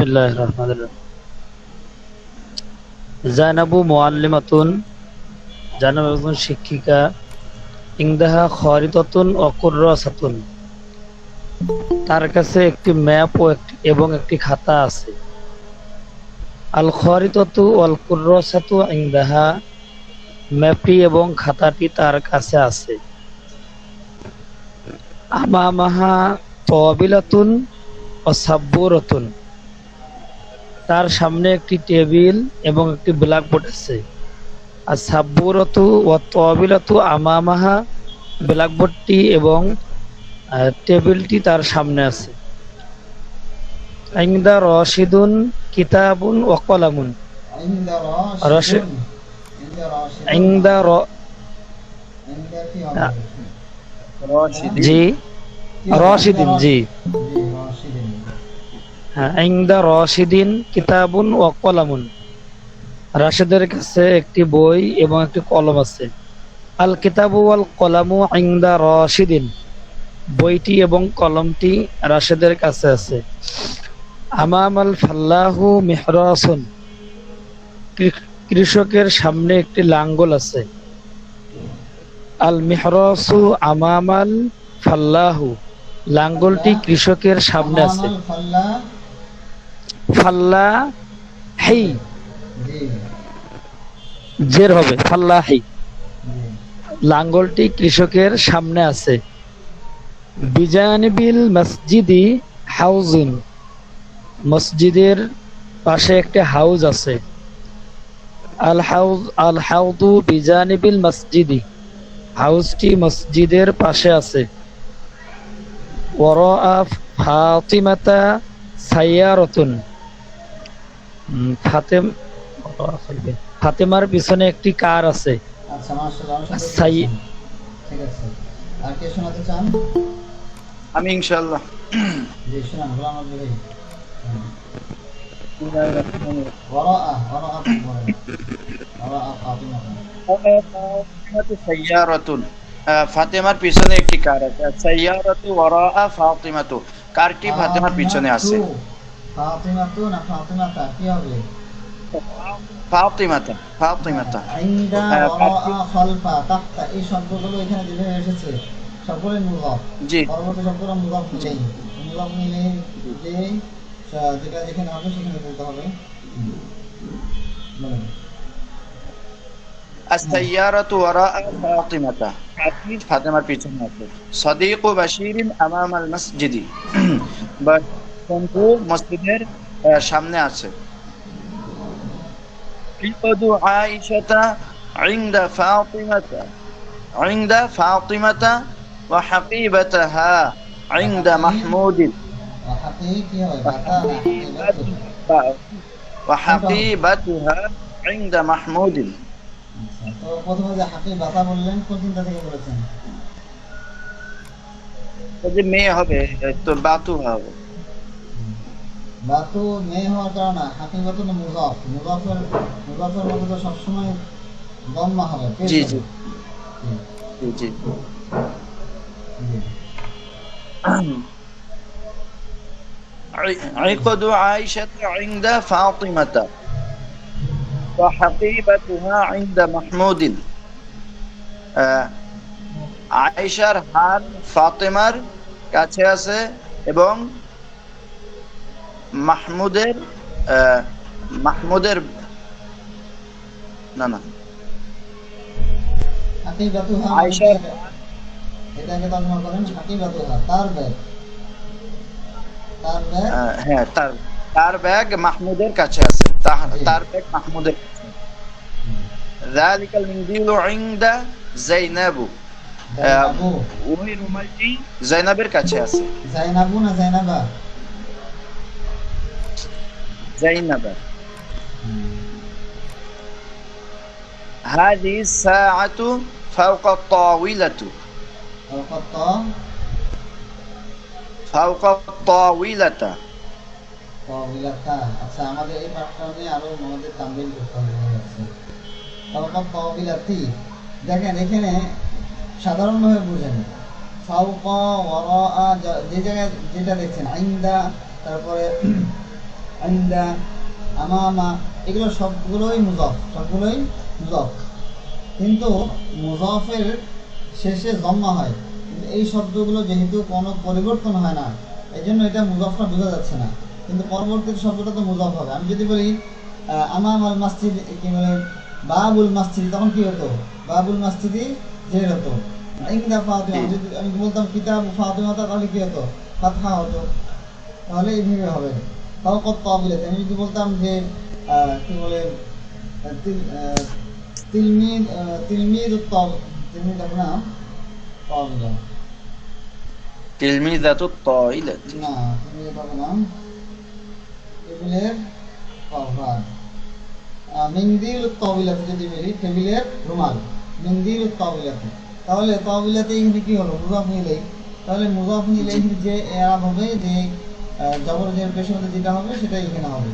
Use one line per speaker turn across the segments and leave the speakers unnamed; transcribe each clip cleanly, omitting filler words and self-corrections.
বিসমিল্লাহির রহমানির রহিম। জায়নাবু মুআল্লিমাতুন, জায়নাব একজন শিক্ষিকা। ইনদাহা খারিতাতুন ওয়া কুররাসাতুন, তার কাছে একটি ম্যাপ এবং একটি খাতা আছে। আল খারিতাতু ওয়াল কুররাসাতু ইনদাহা, ম্যাপটি এবং খাতাটি তার কাছে আছে। আমামাহা তাওবিলাতুন ওয়া সাব্বুরাতুন, তার সামনে একটি টেবিল এবং একটি ব্ল্যাকবোর্ড আছে। আর সাব্বুরাতু ওয়া তাওবিলাতু আমামাহা, ব্ল্যাকবোর্ডটি এবং টেবিলটি তার সামনে আছে। ইনদা রাশিদুন কিতাবুন ওয়া কলামুন, রাশিদ ইনদা জি রাশিদিন, জি হ্যাঁ, ইনদা রাশিদিন কিতাবুন ওয়া কলামুন, রাশিদের কাছে একটি বই এবং একটি কলম আছে। আল কিতাবু ওয়াল কলামু ইনদা রাশিদিন, বইটি এবং কলমটি রাশেদের কাছে আছে। আমামাল ফাল্লাহু মিহরাসুন, কৃষকের সামনে একটি লাঙ্গল আছে। আল মিহরাসু আমামাল ফাল্লাহু, লাঙ্গলটি কৃষকের সামনে আছে। ফাল্লাহি, জের হবে ফাল্লাহি, লাঙ্গলটি কৃষকের সামনে আছে। বিজানিবিল মসজিদি হাউজুন, মসজিদের পাশে একটা হাউজ আছে। আল হাউদু বিজানিবিল মসজিদি, হাউজটি মসজিদের পাশে আছে। ওয়ারাআ ফাতিমাতা সাইয়ারাতুন, ফাতেমার পিছনে একটি কার আছে।
আচ্ছা মাশাআল্লাহ, ঠিক আছে। আর কে শোনাতে চান?
আমি ইনশাআল্লাহ।
জি শোনান, গোলাম আব্দুল ভাই। ওয়ারাআ
ফাতিমাতু সাইয়ারাতুন, ফাতেমার পিছনে একটি কার আছে। সাইয়ারাতু ওয়ারাআ ফাতিমাতু, কারটি ফাতেমার পিছনে আছে।
ফাতিমাতু না ফাতিমাতা কি হবে?
ফাতিমাতা, ফাতিমাতা।
ইনদা ওয়ারাআ খালফা তাহতা, এই শব্দগুলো এখানে যেভাবে এসেছে সবগুলোই মুযাফ।
জি,
পরবর্তী শব্দটা মুযাফ নেই, মুযাফ নিলে যে যেটা যেখানে হবে সেখানে বলতে হবে। বলেন
আস-সাইয়ারাতু ওয়ারাআ ফাতিমাতা, কারটি ফাতেমার পিছনে আছে। সাদিকু বাশিরিন আমামাল মসজিদি, বন্ধু মসজিদের সামনে আছে। ইকদু আয়েশাতা ইনদা ফাতিমাতা, ইনদা ফাতিমাতা ওয়া হাকিবাতাহা ইনদা মাহমুদিন,
হাকি কি হয়? বাতা না হাকিবাতু?
ওয়া হাকিবাতুহা ইনদা মাহমুদিন।
তো প্রথমে যে হাকি বাতা বললেন কোন চিন্তা থেকে বলেছেন?
যে মেয়ে হবে তো বাতু হবে।
বাতু মেয়ে হওয়ার কারণে হাকি বাতু না মুযাফ, মুযাফের মধ্যে তো সবসময় দম্মা হবে।
জি জি জি জি। عقد عائشة عند فاطمة وحقيبتها عند محمود, আয়েশার হার ফাতেমার কাছে আছে এবং মাহমুদের না
হাকি বাতুহা,
আয়েশার,
এটাকে তর্জমা করেন হাকি বাতুহা, তার ব্যাগ,
হ্যাঁ তার ব্যাগ মাহমুদের কাছে আছে। তার ব্যাগ মাহমুদের কাছে। যালিকাল মিনদিলু ইনদা যায়নাবু, ওই রুমালটি যায়নাবের কাছে আছে।
যায়নাবু না যায়নাবা?
যায়নাবা। হাযিহি সাআতু ফাওকা তাওয়িলাতু, ফাওকা তাওয়িলাতা।
আচ্ছা, আমাদের এই পাঠটা নিয়ে আরো আমাদের তামবিল করতে হবে। ফাওকা তাওবিলাতি, দেখেন এখানে সাধারণভাবে বুঝেন। ফাওকা ওয়ারাআ, যে জায়গায় যেটা দেখছেন ইনদা, তারপরে আইন্দা, আমামা, এগুলো সবগুলোই মুজাফ, সবগুলোই মুজাফ। কিন্তু মুজাফের শেষে জম্মা হয়, কিন্তু এই শব্দগুলো যেহেতু কোনো পরিবর্তন হয় না, এই জন্য এটা মুজাফটা বোঝা যাচ্ছে না। কিন্তু পরবর্তী শব্দটা তো মুজাফ হবে। আমি যদি বলি আমামাল মসজিদ, কি বলে বাবুল মসজিদ, তখন কি হতো? বাবুল মসজিদি জের হতো। ইংদা ফাতিমা, যদি আমি বলতাম কিতাব ফাতিমা, তাহলে কি হতো? ফাতহা হতো। তাহলে এইভাবে হবে। তাও কত তাবিলাতে আমি যদি বলতাম যে কি বলে তিলমিদ, তিলমিদ তিলমিদ আপনার তাবিলা
তিলমিযাতুত তাইলাত।
না, তিলমিদ হবে না, টেবিলের কভার। মিন্দিল তাবিলাতে যদি বলি টেবিলের রুমাল, মিন্দিল তাবিলাতে, তাহলে তাবিলাতে এখানে কি হলো? মুজাফ ইলাইহি। তাহলে মুজাফ ইলাইহির যে এরাব হবে, যে জবর জের পেশের মধ্যে যেটা হবে সেটাই এখানে হবে।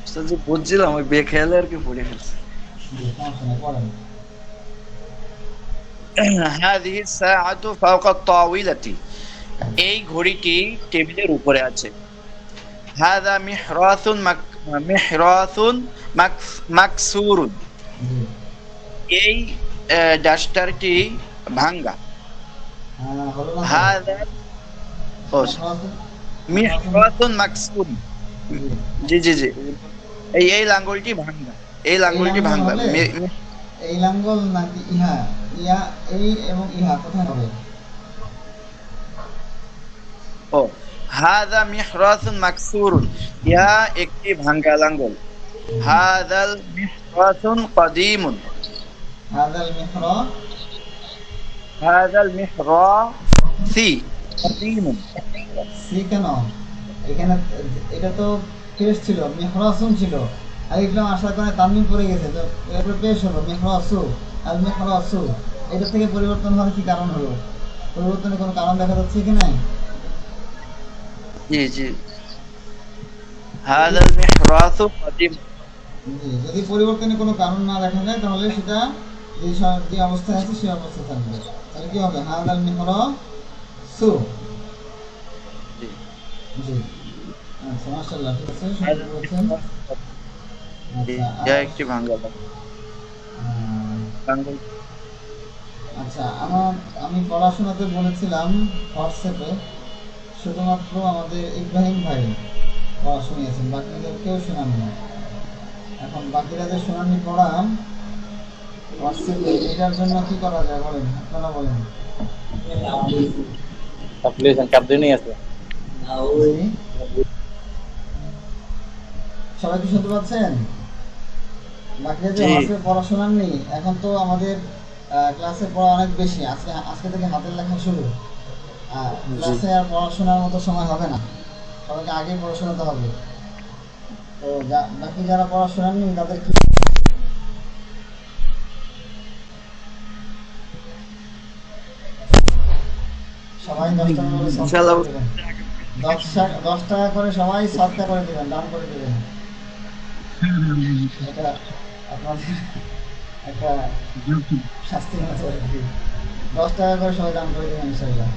উস্তাদ জি বুঝছিলাম, ওই বেখেয়ালে আর কি পড়ে ফেলছি।
জি, সমস্যা নেই, পড়েন।
হাযিহি সাআতু ফাওকা তাওয়িলাতি, এই ঘড়িটি টেবিলের উপরে আছে। হাযা মিহরাসুন মাকসুরুন,
জি,
এই ডাস্টারটি ভাঙ্গা।
হলো না তো?
হাযা মিহরাসুন মাকসুরুন,
জি,
জি জি জি, এই লাঙ্গলটি ভাঙ্গা, এই লাঙ্গলটি
লাঙ্গল
ভাঙ্গা।
হবে? এই লাঙ্গল নাকি ইহা? ইয়া, এই এবং ইহা কোথায় হবে?
ও, হাযা মিহরাসুন মাকসুরুন, ইহা একটি ভাঙ্গা লাঙ্গল। হাযাল মিহরাসুন কাদীমুন,
হাদাল মিহরা,
হাযাল মিহরাসি কাদীমুন।
সি কেন এখানে? এটা তো পেশ ছিল, মিহরাসুন ছিল, আর ইসলাম আসার কারণে তানবিন পড়ে গেছে, তো এরপর পেশ হলো মিহরাসু, আর মিহরাসু। এটা থেকে পরিবর্তন হওয়ার কি কারণ হলো? পরিবর্তনের কোনো কারণ দেখা যাচ্ছে কি নাই?
জি জি, হাযাল মিহরাসু কাদীম।
জি, যদি পরিবর্তনের কোনো কারণ না দেখা যায়, তাহলে সেটা যে অবস্থায় আছে সেই অবস্থায় থাকবে। তাহলে কি হবে? হাদাল মিহরাসু।
জি,
জি, আচ্ছা, মাশাআল্লাহ, ঠিক আছে, সুন্দর বলেছেন।
জি,
আচ্ছা,
ইহা
আর
একটি ভাঙ্গা লাঙ্গল।
আচ্ছা, আমি পড়াশোনাতে বলেছিলাম হোয়াটসঅ্যাপে, শুধুমাত্র আমাদের ইব্রাহিম ভাই পড়া শুনিয়েছেন, বাকিদের কেউ শোনান না। এখন বাকিরা যে শোনাননি পড়া হোয়াটসঅ্যাপে, এটার জন্য কি করা যায় বলেন, আপনারা বলেন। জি? সবাই কি শুনতে পাচ্ছেন? বাকিরা যে
জি।
হোয়াটসঅ্যাপে পড়া শোনাননি, এখন তো আমাদের ক্লাসে পড়া অনেক বেশি, আজকে থেকে হাতের লেখা শুরু। ক্লাসে আর পড়াশোনার মতো সময় হবে না, সবাইকে আগেই পড়াশোনাতে হবে। তো বাকি যারা পড়াশোনা নেই তাদের কি সবাই 10 টাকা করে
ইনশাআল্লাহ।
সাবস্ক্রাইব করে দেবেন। 10 টাকা করে সবাই সাবস্ক্রাইব করে দেবেন, দান করে দেবেন। এটা আপনাদের একটা শাস্তি মতো আর কি। 10 টাকা করে সবাই দান করে দেবেন ইনশাআল্লাহ।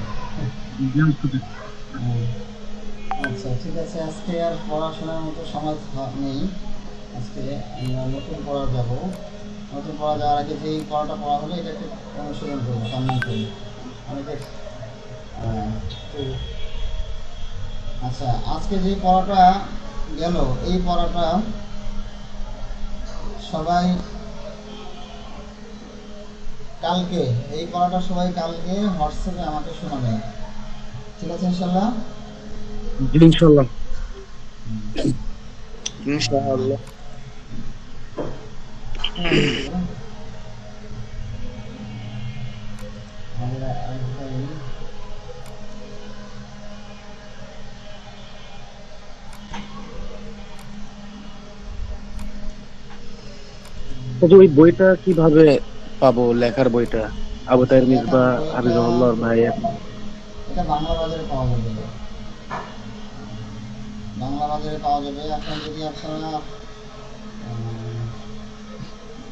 আচ্ছা, ঠিক আছে, আজকে আর পড়াশোনার মতো সময় নেই। আজকে আমরা নতুন পড়া যাব। নতুন পড়া যাওয়ার আগে যেই পড়াটা পড়া হলো এটা একটু অনুশীলন করবো, সম্মান করি অনেকে। আচ্ছা, আজকে যে পড়াটা গেল, এই পড়াটা সবাই কালকে, এই পড়াটা সবাই কালকে হোয়াটসঅ্যাপে আমাকে শোনাবেন, ঠিক আছে ইনশাল্লাহ?
ইনশাআল্লাহ।
ইনশাআল্লাহ।
ওই বইটা কিভাবে পাবো, লেখার বইটা? আবু তাহের মিসবাহ, হাফিজাহুল্লাহ ভাই।
এটা বাংলা বাজারে পাওয়া যাবে, বাংলা বাজারে পাওয়া যাবে। এখন যদি আপনারা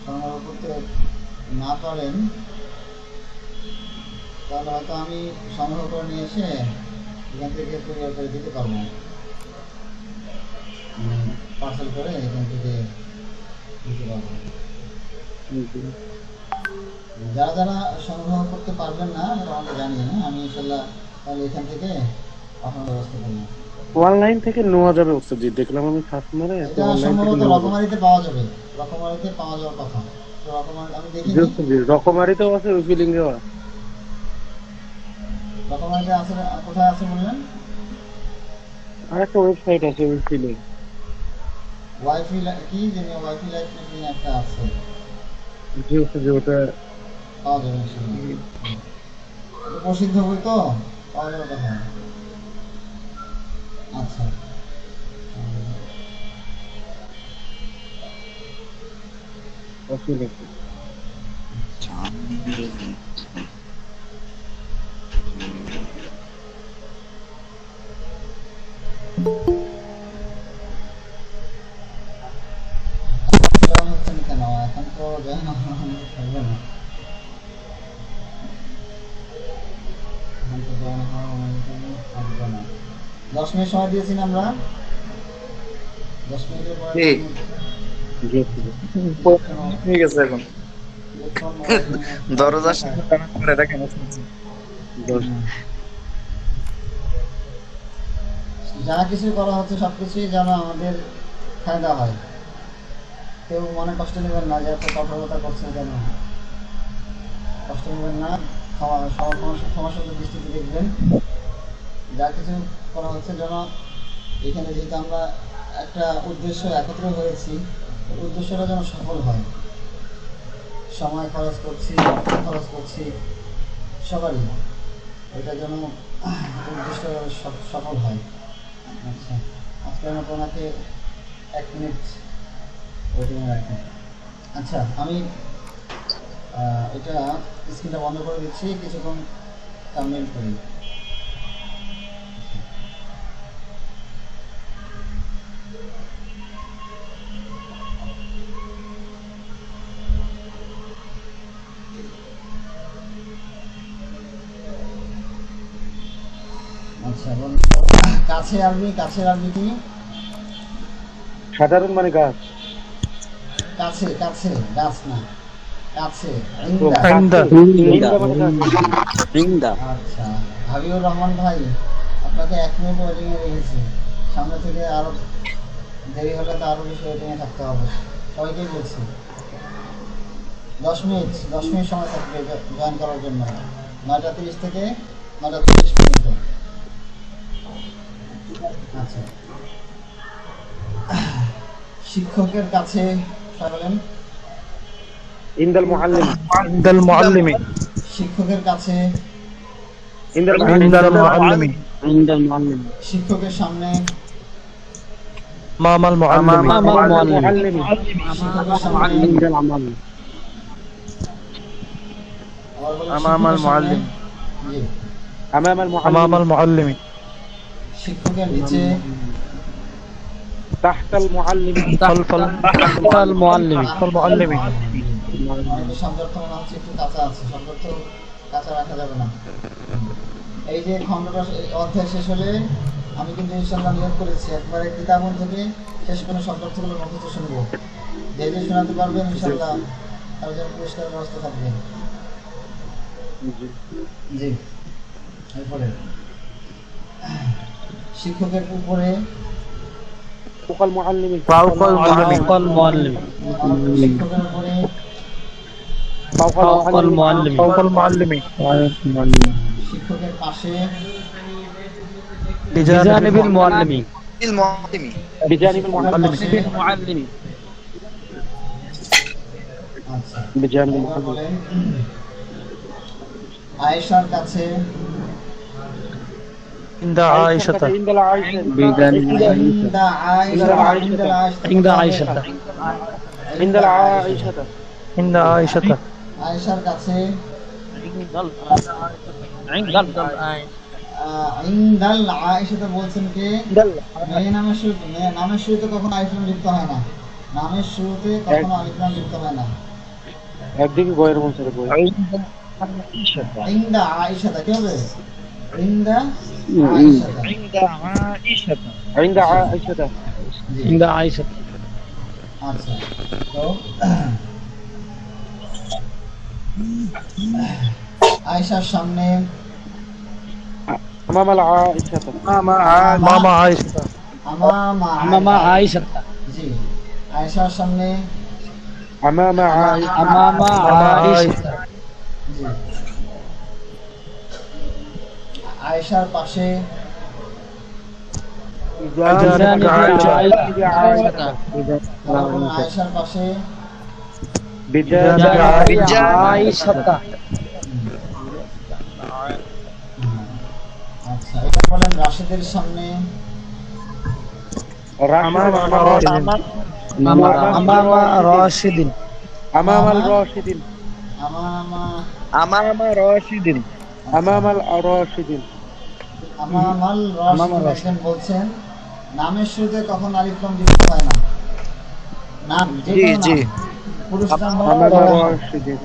সংগ্রহ করতে না পারেন, তাহলে হয়তো আমি সংগ্রহ করে নিয়ে এসে এখান থেকে কুরিয়ার করে দিতে পারবো। পার্সেল করে এখান থেকে দিতে পারবো। যারা যারা সংগ্রহ করতে পারবেন না আমাকে জানিয়ে, আমি ইনশাল্লাহ তাহলে এখান থেকে পাঠানোর ব্যবস্থা করবো।
অনলাইন থেকে নেওয়া যাবে ওস্তাদ জি, দেখলাম আমি সার্চ মারে তো
এটা
অনলাইন থেকে
সম্ভবত
নেওয়া যাবে।
রকমারিতে পাওয়া যাবে, রকমারিতে পাওয়া যাওয়ার কথা। তো রকমারি আমি দেখিনি,
জি ওস্তাদ জি, রকমারিতেও আছে, উইফিলিংয়েও আছে।
রকমারিতে আছে, কোথায় আছে বললেন?
আরেকটা ওয়েবসাইট আছে উইফিলিং।
ওয়াইফাই কি জানি, ওয়াইফাই লাইট নাকি একটা আছে,
জি ওস্তাদ জি, ওটা
পাওয়া যাবে ইনশাল্লাহ। এটা প্রসিদ্ধ বই তো, পাওয়া যাবে কথা। আচ্ছা,
উইফিলিং।
জয়েন হচ্ছেন কেন? এখন তো জয়েন থাকবে না, এখন তো জয়েন হওয়া থাকবে না। 10 মিনিট সময় দিয়েছি না আমরা, 10 মিনিটের পরে
জি।
জি ওস্তাদ জি।
ঠিক আছে, এখন দরজার সামনে দাঁড়ান করে এটা কেন শুনছি?
যা কিছু করা হচ্ছে সবকিছুই যেন আমাদের ফায়দা হয়। কেউ মনে কষ্ট নেবেন না যে এত কঠোরতা করছে কেন, কষ্ট নেবেন না, ক্ষমাসুন্দর দৃষ্টিতে দেখবেন। যা কিছু করা হচ্ছে যেন এখানে, যেহেতু আমরা একটা উদ্দেশ্য একত্র হয়েছি, উদ্দেশ্যটা যেন সফল হয়। সময় খরচ করছি, অর্থ খরচ করছি, সবারই এটা যেন উদ্দেশ্য সফল হয়। আচ্ছা, আজকের মতো ওনাকে 1 মিনিট ওয়েটিংয়ে রাখেন। আচ্ছা, আমি এটা স্ক্রিনটা বন্ধ করে দিচ্ছি, কিছুক্ষণ সাবমিট করি। আচ্ছা, কাছে আরবি, কাছের আরবি কি?
সাধারণ মানে গাছ।
কাছে, কাছে গাছ না, কাছে।
ইন্দা মানে গাছ।
আচ্ছা, হাবিবুর রহমান ভাই, আপনাকে 1 মিনিট ওয়েটিংয়ে রেখেছি। সামনে থেকে আরো দেরি হলে তো আরো বেশি ওয়েটিংয়ে থাকতে হবে। সবাইকেই বলছি 10 মিনিট, 10 মিনিট সময় থাকবে জয়েন করার জন্য। 9:30 থেকে 9:30 পর্যন্ত। আচ্ছা, শিক্ষকের কাছে বলেন।
ইন্দাল মুআল্লিম।
ইনদাল মুআল্লিমি
শিক্ষকের কাছে,
ইন্দাল
ইনদাল মুআল্লিমি
শিক্ষকের সামনে,
মামাল মুআল্লিমি
মুআল্লিমি।
শিক্ষকের সামনে,
ইন্দাল আমাল।
আবার বলেন
আমামাল
শিক্ষকের সামনে।
মুআল্লিম।
জি।
আমামাল
আমামাল মুআল্লিমি
শিক্ষকের নিচে,
তাহতাল মুআল্লিম।
খালফাল মুআল্লিমি মুআল্লিমি
অনেকে শব্দার্থ মনে হচ্ছে একটু কাঁচা আছে, শব্দার্থ কাঁচা রাখা যাবে না। এই যে খণ্ডটা, অধ্যায় শেষ হলে আমি কিন্তু ইনশাআল্লাহ নিয়োগ করেছি একবারে কিতাবন থেকে শেষ করে শব্দার্থগুলো মুখস্থ শুনবো। যে যে শোনাতে পারবেন ইনশাআল্লাহ তার জন্য পুরস্কারের ব্যবস্থা থাকবে। জি। এরপরে শিক্ষকের উপরে,
ফাওকাল মুআল্লিম।
ফাওকাল মুআল্লিমি
শিক্ষকের উপরে,
ফাওকাল মুআল্লিমি
শিক্ষকের পাশে,
বিজানিবিল মুআল্লিমি
ইল মুআল্লিমি।
বিজানিবিল মুআল্লিম।
মুআল্লিমি। আচ্ছা,
বিজানিবিল
এবার
মুআল্লিম।
বলেন আয়েশার কাছে,
ইনদা আয়েশাতা
ইন্দাল আয়েশা।
ইনদা আয়েশা,
ইনদা আয়েশা
ইন্দাল আয়েশা।
ইনদা আয়েশাতা
আয়েশার কাছে, ইনদাল আয়েশাতা বলছেন কে? মেয়ে নামের শুরুতে, নামের শুরুতে কখনো আলিফ লাম যুক্ত হয় না, নামের শুরুতে কখনো আলিফ লাম যুক্ত হয় না।
একদিকে বইয়ের মধ্যে বই।
ইনদা আয়েশাতা কি হবে? ইনদা আয়েশাতা।
ইন্দা আয়েশা।
জি
عند عائشة
আচ্ছা, তো আয়েশার সামনে
أمام العائشة
أمام عائشة
আমামা
أمام عائشة
জি আয়েশার সামনে
أمام عائشة
أمام عائشة
জি আয়েশার পাশে
بجانب عائشة
আয়েশার পাশে
بجانب
بجانب عائشة
আচ্ছা, এটা বলেন রাশেদের সামনে
أمام
أمام راشد
أمام الراشدين
আমামা
أمام راشد
أمام الراشدين
আমামাল রাশিদ দেখেন বলছেন নামের শুরুতে কখন আলিফ লাম যুক্ত হয় না। নাম যে
জি,
কোনো
জি।
নাম, পুরুষ নাম হোক
أمام
মহিলা নাম,
الراشدين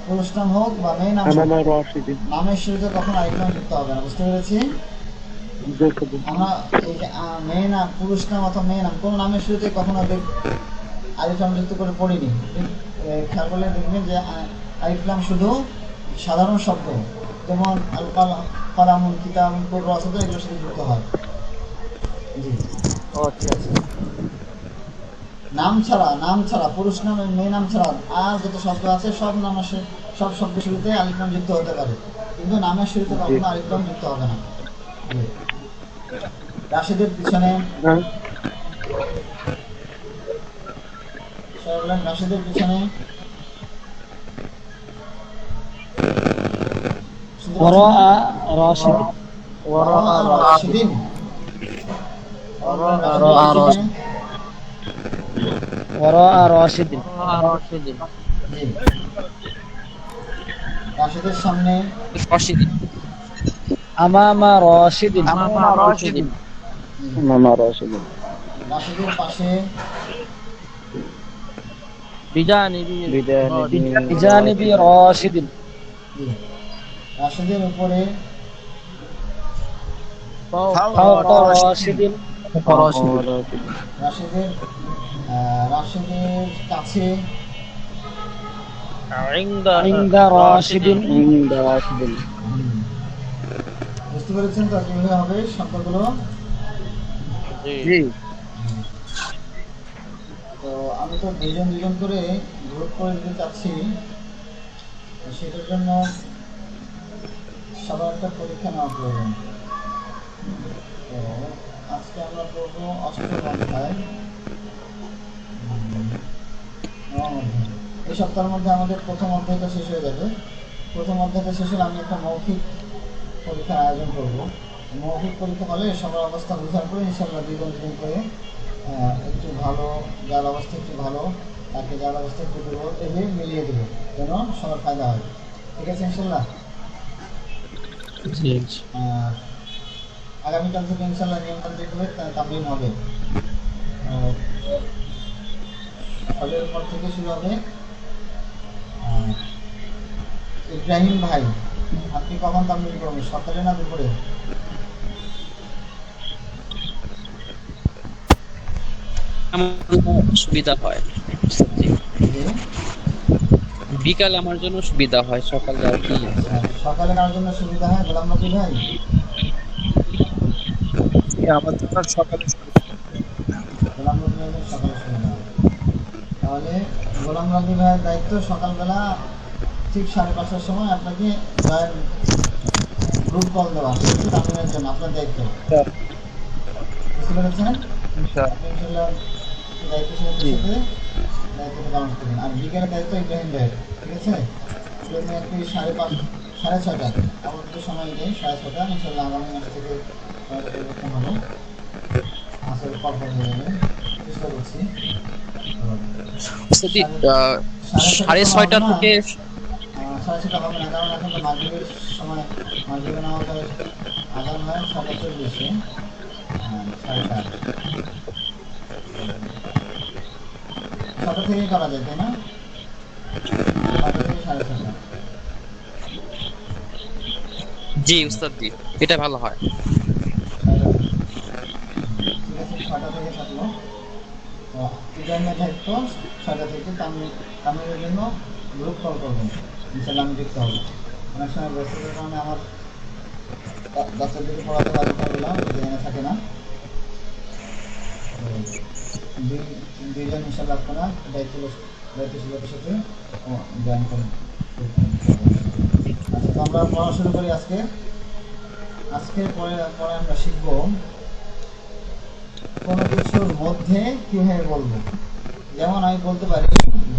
পুরুষ নাম হোক বা মেয়ে নাম হোক,
أمام الراشدين
নামের শুরুতে কখন আলিফ লাম যুক্ত হবে না। বুঝতে পেরেছি? আমরা এই যে মেয়ে নাম, পুরুষ নাম অথবা মেয়ে নাম কোন নামের শুরুতে কখনো আলিফ লাম যুক্ত করে পড়িনি। খেয়াল করলে দেখবেন যে আলিফ লাম শুধু সাধারণ শব্দ, যেমন আল কালামুন, কিতাবুন, কুররাসুন, এগুলোর সাথে যুক্ত হয়। জি, ও ঠিক আছে। নাম ছাড়া পুরুষ নাম মেয়ে নাম ছাড়া আর যত শব্দ আছে সব নামের সব শব্দের শুরুতে আলিফ লাম যুক্ত হতে পারে, কিন্তু নামের শুরুতে কখনো আলিফ লাম যুক্ত হবে না। জি। রাশেদের পিছনে রাশেদের পিছনে
وراء راشد
রাশিদিন
وراء راشد
জি। রাশেদের সামনে
أمام راشد
أمام راشد
أمام الراشدين
রাশেদের পাশে
بجانب راشد
জি। রাশেদের উপরে
فوق راشد
রাশেদের রাশেদের কাছে
عند راشد
বুঝতে পেরেছেন তো কিভাবে হবে শব্দগুলো?
জি
তো আমি তো দুজন করে গ্রুপ করে দিতে চাচ্ছি, সেটার জন্য সবার একটা পরীক্ষা নেওয়া প্রয়োজন। তো আজকে আমরা করবো অষ্টম অধ্যায়, নবম অধ্যায়। এই সপ্তাহের মধ্যে আমাদের প্রথম অধ্যায়টা শেষ হয়ে যাবে। প্রথম অধ্যায়টা শেষ হলে আমি একটা মৌখিক পরীক্ষার আয়োজন করব। মৌখিক পরীক্ষা হলে সবার অবস্থা বোঝার পরে ইনশাল্লাহ দুজন করে একটু ভালো, যার অবস্থা একটু ভালো তাকে যার অবস্থা একটু দুর্বল এভাবে মিলিয়ে দেবো, যেন সবার ফায়দা হয়। ঠিক আছে ইনশাল্লাহ? আগামীকাল থেকে ইনশাল্লাহ নিয়মতান্ত্রিক হবে তামরিন হবে। ফলের পর থেকে শুরু হবে। ইব্রাহিম ভাই, আপনি কখন তামরিন করবেন, সকালে না দুপুরে?
সুবিধা হয়, বিকাল আমার জন্য সুবিধা হয়, সকালে আর কি।
সকালে কার জন্য সুবিধা হয়? গোলাম রবি ভাই,
আমার জন্য সকালে
গোলাম রবি ভাইয়ের সকালে সুবিধা হয়। তাহলে গোলাম রবি ভাইয়ের দায়িত্ব সকালবেলা ঠিক 5:30টার সময় আপনাকে গ্রুপ কল দেওয়া, তামিমের জন্য আপনার দায়িত্ব। বুঝতে পেরেছেন? আপনি ইনশাল্লাহ দায়িত্বশীলতার সাথে দায়িত্বটা পালন করবেন। আর বিকেলের দায়িত্ব ইব্রাহিম ভাইয়ের, ঠিক আছে? আপনি একটু 6:30 আমাদের সময় নেই, 6:30 ইনশাল্লাহ আগামী মাস থেকে পরিবর্তন হবে, আসলে কখন হয়ে যাবে চেষ্টা করছি।
6:30 থেকে
6:30 হবে না, কারণ এখন তো মাগরিবের সময়, মাগরিবের নামাজের আযান হয় 7:40-এ, 7:30 থেকেই করা যায়, তাই না? 7:00 থেকে 6:30।
জি উস্তাদ জি, এটা ভালো হয়।
ঠিক আছে, 6:00 থেকে থাকলো। তো ইব্রাহিমের দায়িত্ব 6টা থেকে তামিমের জন্য গ্রুপ কল করবেন, ইনশাল্লাহ আমি দেখতে হবে। অনেক সময় ব্যস্ততার কারণে আমার বাচ্চাদেরকে পড়াতে পারি পারলাম, যেখানে থাকে না। দুইজন ইনশাল্লাহ আপনারা দায়িত্বশীলতার সাথে জয়েন করুন। আচ্ছা, তো আমরা পড়া শুরু করি। আজকে পরে আমরা শিখব কোনো কিছুর মধ্যে কিভাবে বলবো। যেমন আমি বলতে পারি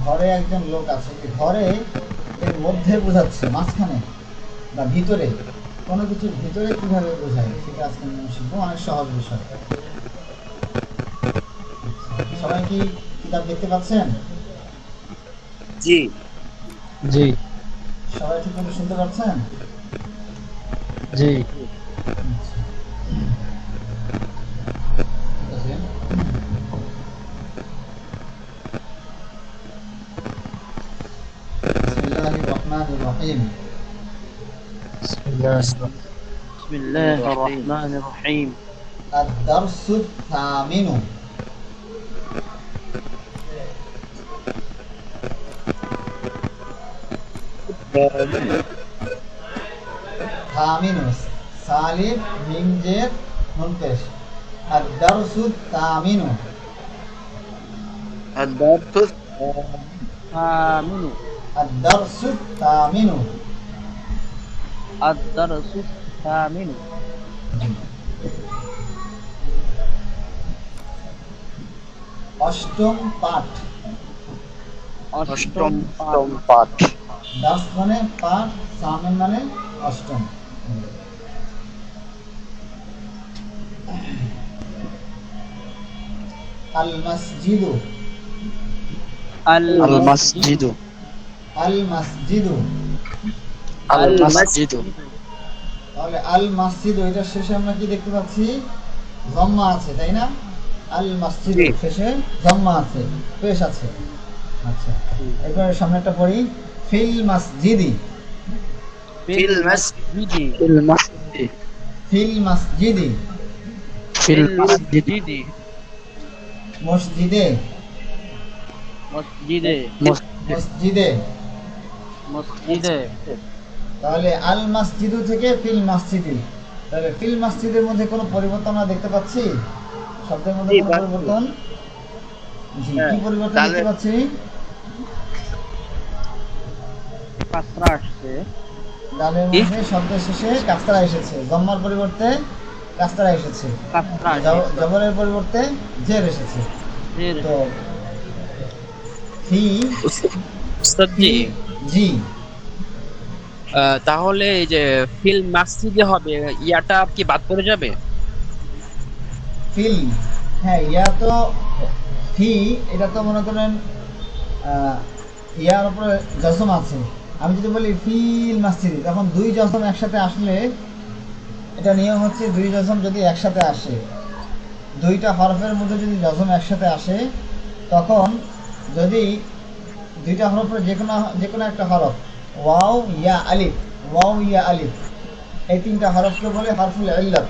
ঘরে একজন লোক আছে, ঘরে এর মধ্যে বোঝাচ্ছে, মাঝখানে বা ভিতরে, কোনো কিছুর ভিতরে কিভাবে বোঝায় সেটা আজকে আমরা শিখবো। অনেক সহজ বিষয়। সবাই কি কিতাব দেখতে পাচ্ছেন?
জি
জি
সবাই ঠিক মতো শুনতে পাচ্ছেন?
জি।
ঠিক আছে। বিসমিল্লাহির রহমানির রহিম।
বিসমিল্লাহির রহমানির রহিম।
আদ-দারসু থামিনু। থামিনু, সালিম মিম জের নুন পেশ। আদ-দারসু থামিনু।
الدرس
আমিনু।
আদ-দারসু থামিনু।
আদ-দারসু আমিনু।
অষ্টম পাঠ।
অষ্টম
পাঠ।
দাস মানে পাঠ, সামিন মানে অষ্টম। আল মসজিদু।
আল
المسجد
আল মসজিদু।
المسجد
তাহলে আল মসজিদু, এটা শেষে আমরা কি দেখতে পাচ্ছি? জম্মা আছে, তাই না? আল মসজিদু শেষে জম্মা আছে, পেশ আছে। আচ্ছা, এবার সামনেটা পড়ি। ফিল মসজিদি।
في المسجد
ফিল মসজিদি।
في المسجد
মসজিদে।
মসজিদে।
মসজিদে।
মসজিদে।
তাহলে আল মসজিদু থেকে ফিল মসজিদি। তাহলে ফিল মসজিদের মধ্যে কোনো পরিবর্তন আমরা দেখতে পাচ্ছি? শব্দের মধ্যে কোনো পরিবর্তন? জি, কি পরিবর্তন দেখতে পাচ্ছি?
কাসরা আসছে।
ডালের মধ্যে শব্দের শেষে কাসরা এসেছে, জম্মার পরিবর্তে কাসরা এসেছে,
কাসরা আসছে।
জবরের পরিবর্তে জের এসেছে।
এর
তো ফি
উস্তাদ জি,
জি
তাহলে এই যে ফিল মাসজিদে হবে, ইয়াটা কি বাদ পড়ে যাবে?
ফিল, হ্যাঁ, ইয়া তো ফি, এটা তো মনে করেন ইয়ার উপরে জজম আছে। আমি যদি বলি ফিল মসজিদ, তখন দুই জজম একসাথে আসলে, এটা নিয়ম হচ্ছে দুই জজম যদি একসাথে আসে, দুইটা হরফের মধ্যে যদি জজম একসাথে আসে, তখন যদি দুইটা হরফের যে কোনো একটা হরফ, ওয়াও ইয়া আলিফ, ওয়াও ইয়া আলিফ, এই তিনটা হরফকে বলে হরফুল ইল্লাত।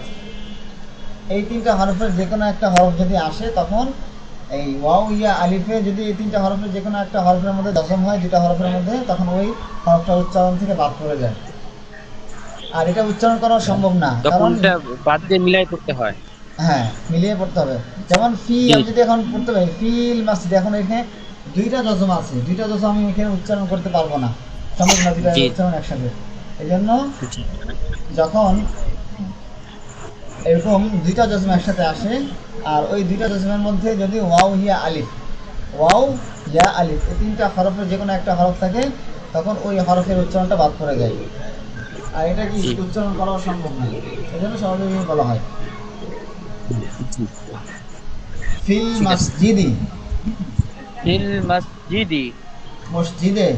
এই তিনটা হরফের যে কোনো একটা হরফ যদি আসে, তখন এই ওয়াও ইয়া আলিফে যদি এই তিনটা হরফের যে কোনো একটা হরফের মধ্যে জজম হয়, দুটা হরফের মধ্যে, তখন ওই হরফটা উচ্চারণ থেকে বাদ পড়ে যায়। আর এটা উচ্চারণ করা সম্ভব না,
তখন
কারণ
এটা বাদ দিয়ে মিলাই করতে হয়।
হ্যাঁ, মিলিয়ে পড়তে হবে। যেমন ফি, আমি যদি এখন পড়তে পারি ফিল মাসজিদ, এখন এখানে দুইটা জজম আছে, দুইটা জজম আমি এখানে উচ্চারণ করতে পারবো না, সম্ভব না দুইটা উচ্চারণ একসাথে। এই জন্য যখন এরকম দুইটা জজম একসাথে আসে, আর ওই দুইটা জজমের মধ্যে যদি ওয়াও ইয়া আলিফ, ওয়াও ইয়া আলিফ, এই তিনটা হরফের যে কোনো একটা হরফ থাকে, তখন ওই হরফের উচ্চারণটা বাদ পড়ে যায়। আর এটা কি উচ্চারণ করাও সম্ভব না, এই জন্য সহজভাবে বলা হয় ফিল মসজিদি।
ফিল মাসজিদি,
মসজিদে।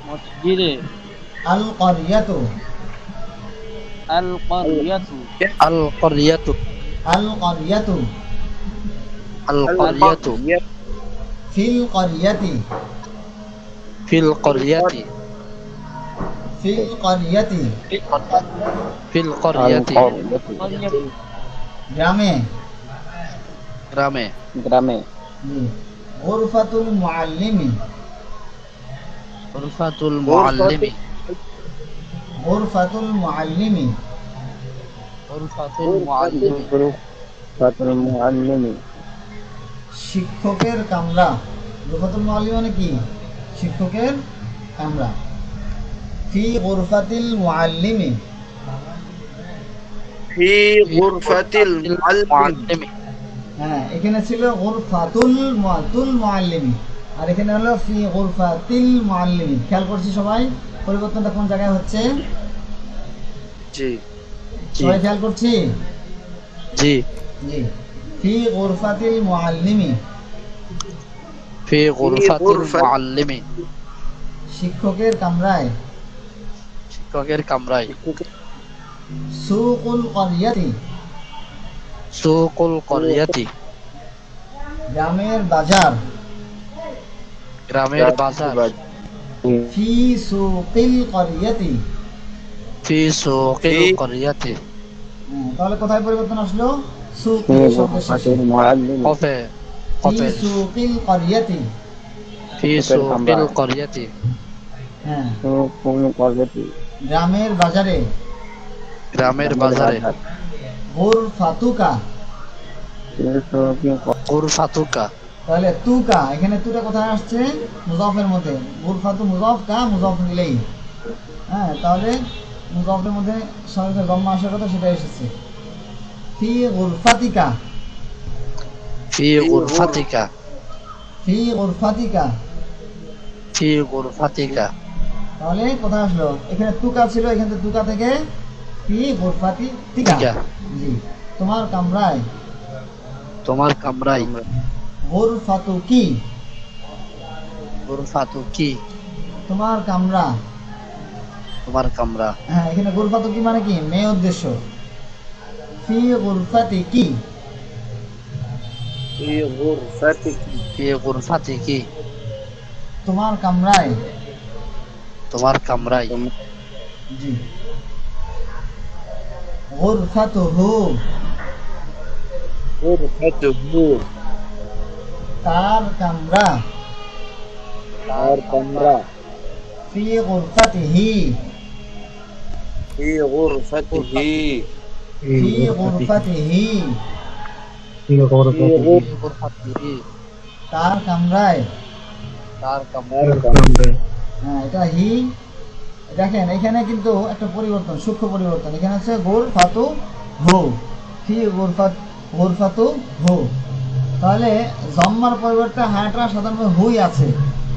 মসজিদে।
আল ক্বরিয়াতু।
আল ক্বরিয়াতু,
القرية
আল ক্বরিয়াতু।
القرية
ফিল ক্বরিয়াতি।
في القرية
ফিল ক্বরিয়াতি।
في القرية
ক্বরিয়াতু,
গ্রামে।
গ্রামে।
জি। গুরফাতুল মুআল্লিমি।
গুরফাতুল মুআল্লিমি।
গুরফাতুল মুআল্লিমি।
গুরফাতুল মুআল্লিমি।
শিক্ষকের কামরা। গুরফাতুল মুআল্লিম মানে কি? শিক্ষকের কামরা। ফি গুরফাতিল মুআল্লিমি।
ফি গুরফাতিল মুআল্লিমি।
হ্যাঁ, এখানে ছিল গুরফাতুল মুআল্লিমি, আর এখানে হলো ফি গুরফাতিল মুআল্লিমি। খেয়াল করছি সবাই পরিবর্তনটা কোন জায়গায় হচ্ছে?
জি
সবাই খেয়াল করছি?
জি।
জি। ফি গুরফাতিল মুআল্লিমি।
ফি গুরফাতিল মুআল্লিমি।
শিক্ষকের কামরায়।
শিক্ষকের কামরায়।
সুকুল ক্বরিয়াতি।
সুকুল ক্বরিয়াতি।
গ্রামের বাজার।
গ্রামের বাজার।
ফি সুকিল ক্বরিয়াতি।
ফি সুকিল ক্বরিয়াতি।
তাহলে কোথায় পরিবর্তন আসলো? সুকিল শব্দের শেষে।
কফে।
ফি সুকিল ক্বরিয়াতি।
ফি সুকিল ক্বরিয়াতি।
হ্যাঁ। গ্রামের বাজারে।
গ্রামের বাজারে।
গুরফাতুকা।
গুরফাতুকা।
তাহলে তুকা, এখানে তুটা কোথায় আসছে? মুজাফের মধ্যে। গুরফাতু মুজাফ, কা মুজাফ ইলাইহি। হ্যাঁ, তাহলে মুজাফের মধ্যে সঙ্গে জন্ম আসার কথা সেটা এসেছে। ফি গুরফাতিকা।
ফি গুরফাতিকা।
ফি গুরফাতিকা।
ফি গুরফাতিকা।
তাহলে কোথায় আসলো? এখানে তুকা ছিল, এখান থেকে তুকা থেকে ফি গুরফাতিকা। জি। তোমার কামরায়।
তোমার কামরায়।
গুরফাতুকি।
গুরফাতুকি।
তোমার কামরা।
তোমার কামরা।
হ্যাঁ, এখানে গুরফাতুকি মানে কি? মেয়ে উদ্দেশ্য। ফি গুরফাতিকি।
ফি গুরফাতিকি।
তোমার কামরায়।
তোমার কামরায়।
জি। গুরফাতুহু।
গুরফাতুহু।
তার কামরা।
তার কামরা।
ফি গুরফাতিহি।
ফি গুরফাতিহি।
ফি গুরফাতিহি।
ফি গুরফাতিহি।
তার কামরায়।
তার কামরায়।
হ্যাঁ, এটা হি। দেখেন এখানে কিন্তু একটা পরিবর্তন, সূক্ষ্ম পরিবর্তন। এখানে আছে গুরফাতু হু। ফি গুরফাতু হু। তাহলে জম্মার পরিবর্তে হাটা সাধারণত হুই আছে,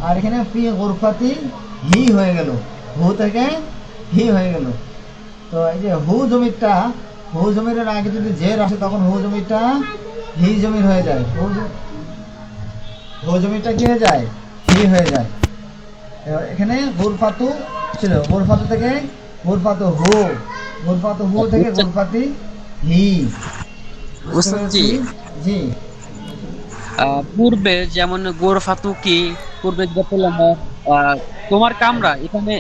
আর এখানে ফি গুরফাতি হি হয়ে গেল, হু থেকে হি হয়ে গেল। তো এই যে হু জমিরটা, হু জমিরের আগে যদি জের আসে তখন হু জমিরটা হি জমির হয়ে যায়। হু জমিরটা কি হয়ে যায়? হি হয়ে যায়। এখানে গুরফাতু ছিল, গুরফাতু থেকে গুরফাতু হু, গুরফাতু হু থেকে গুরফাতি হি। বুঝতে পেরেছি? জি।
পূর্বে যেমন গোরফাতুকি, পূর্বে যেটা বললাম তোমার কামরা, এখানে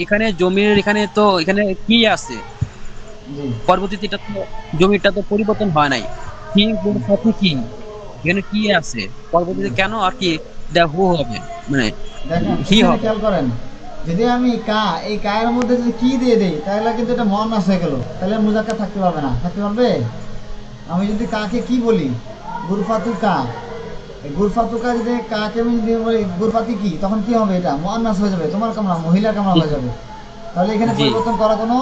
এখানে জমির এখানে তো এখানে কি আছে?
জি।
পরবর্তীতে এটা তো জমিটা তো পরিবর্তন হয় নাই। কি গোরফাতুকি, এখানে কি আছে? পরবর্তীতে কেন আর কি হু হবে, মানে
দেখেন
কি
এখানে
হবে?
খেয়াল করেন, যদি আমি কা, এই কায়ের মধ্যে যদি কি দিয়ে দেই তাহলে কিন্তু এটা মুয়ান্নাস হয়ে গেল, তাহলে মুজাক্কার থাকতে পারবে না। থাকতে পারবে? আমি যদি কাকে কি বলি? গুরফাতু কা। এই গুরফাতু কা যদি কাকে আমি যদি বলি গুরফাতি কি, তখন কি হবে? এটা মুয়ান্নাস হয়ে যাবে, তোমার কামরা মহিলা কামরা হয়ে যাবে। তাহলে এখানে
জি।
পরিবর্তন করার কোনো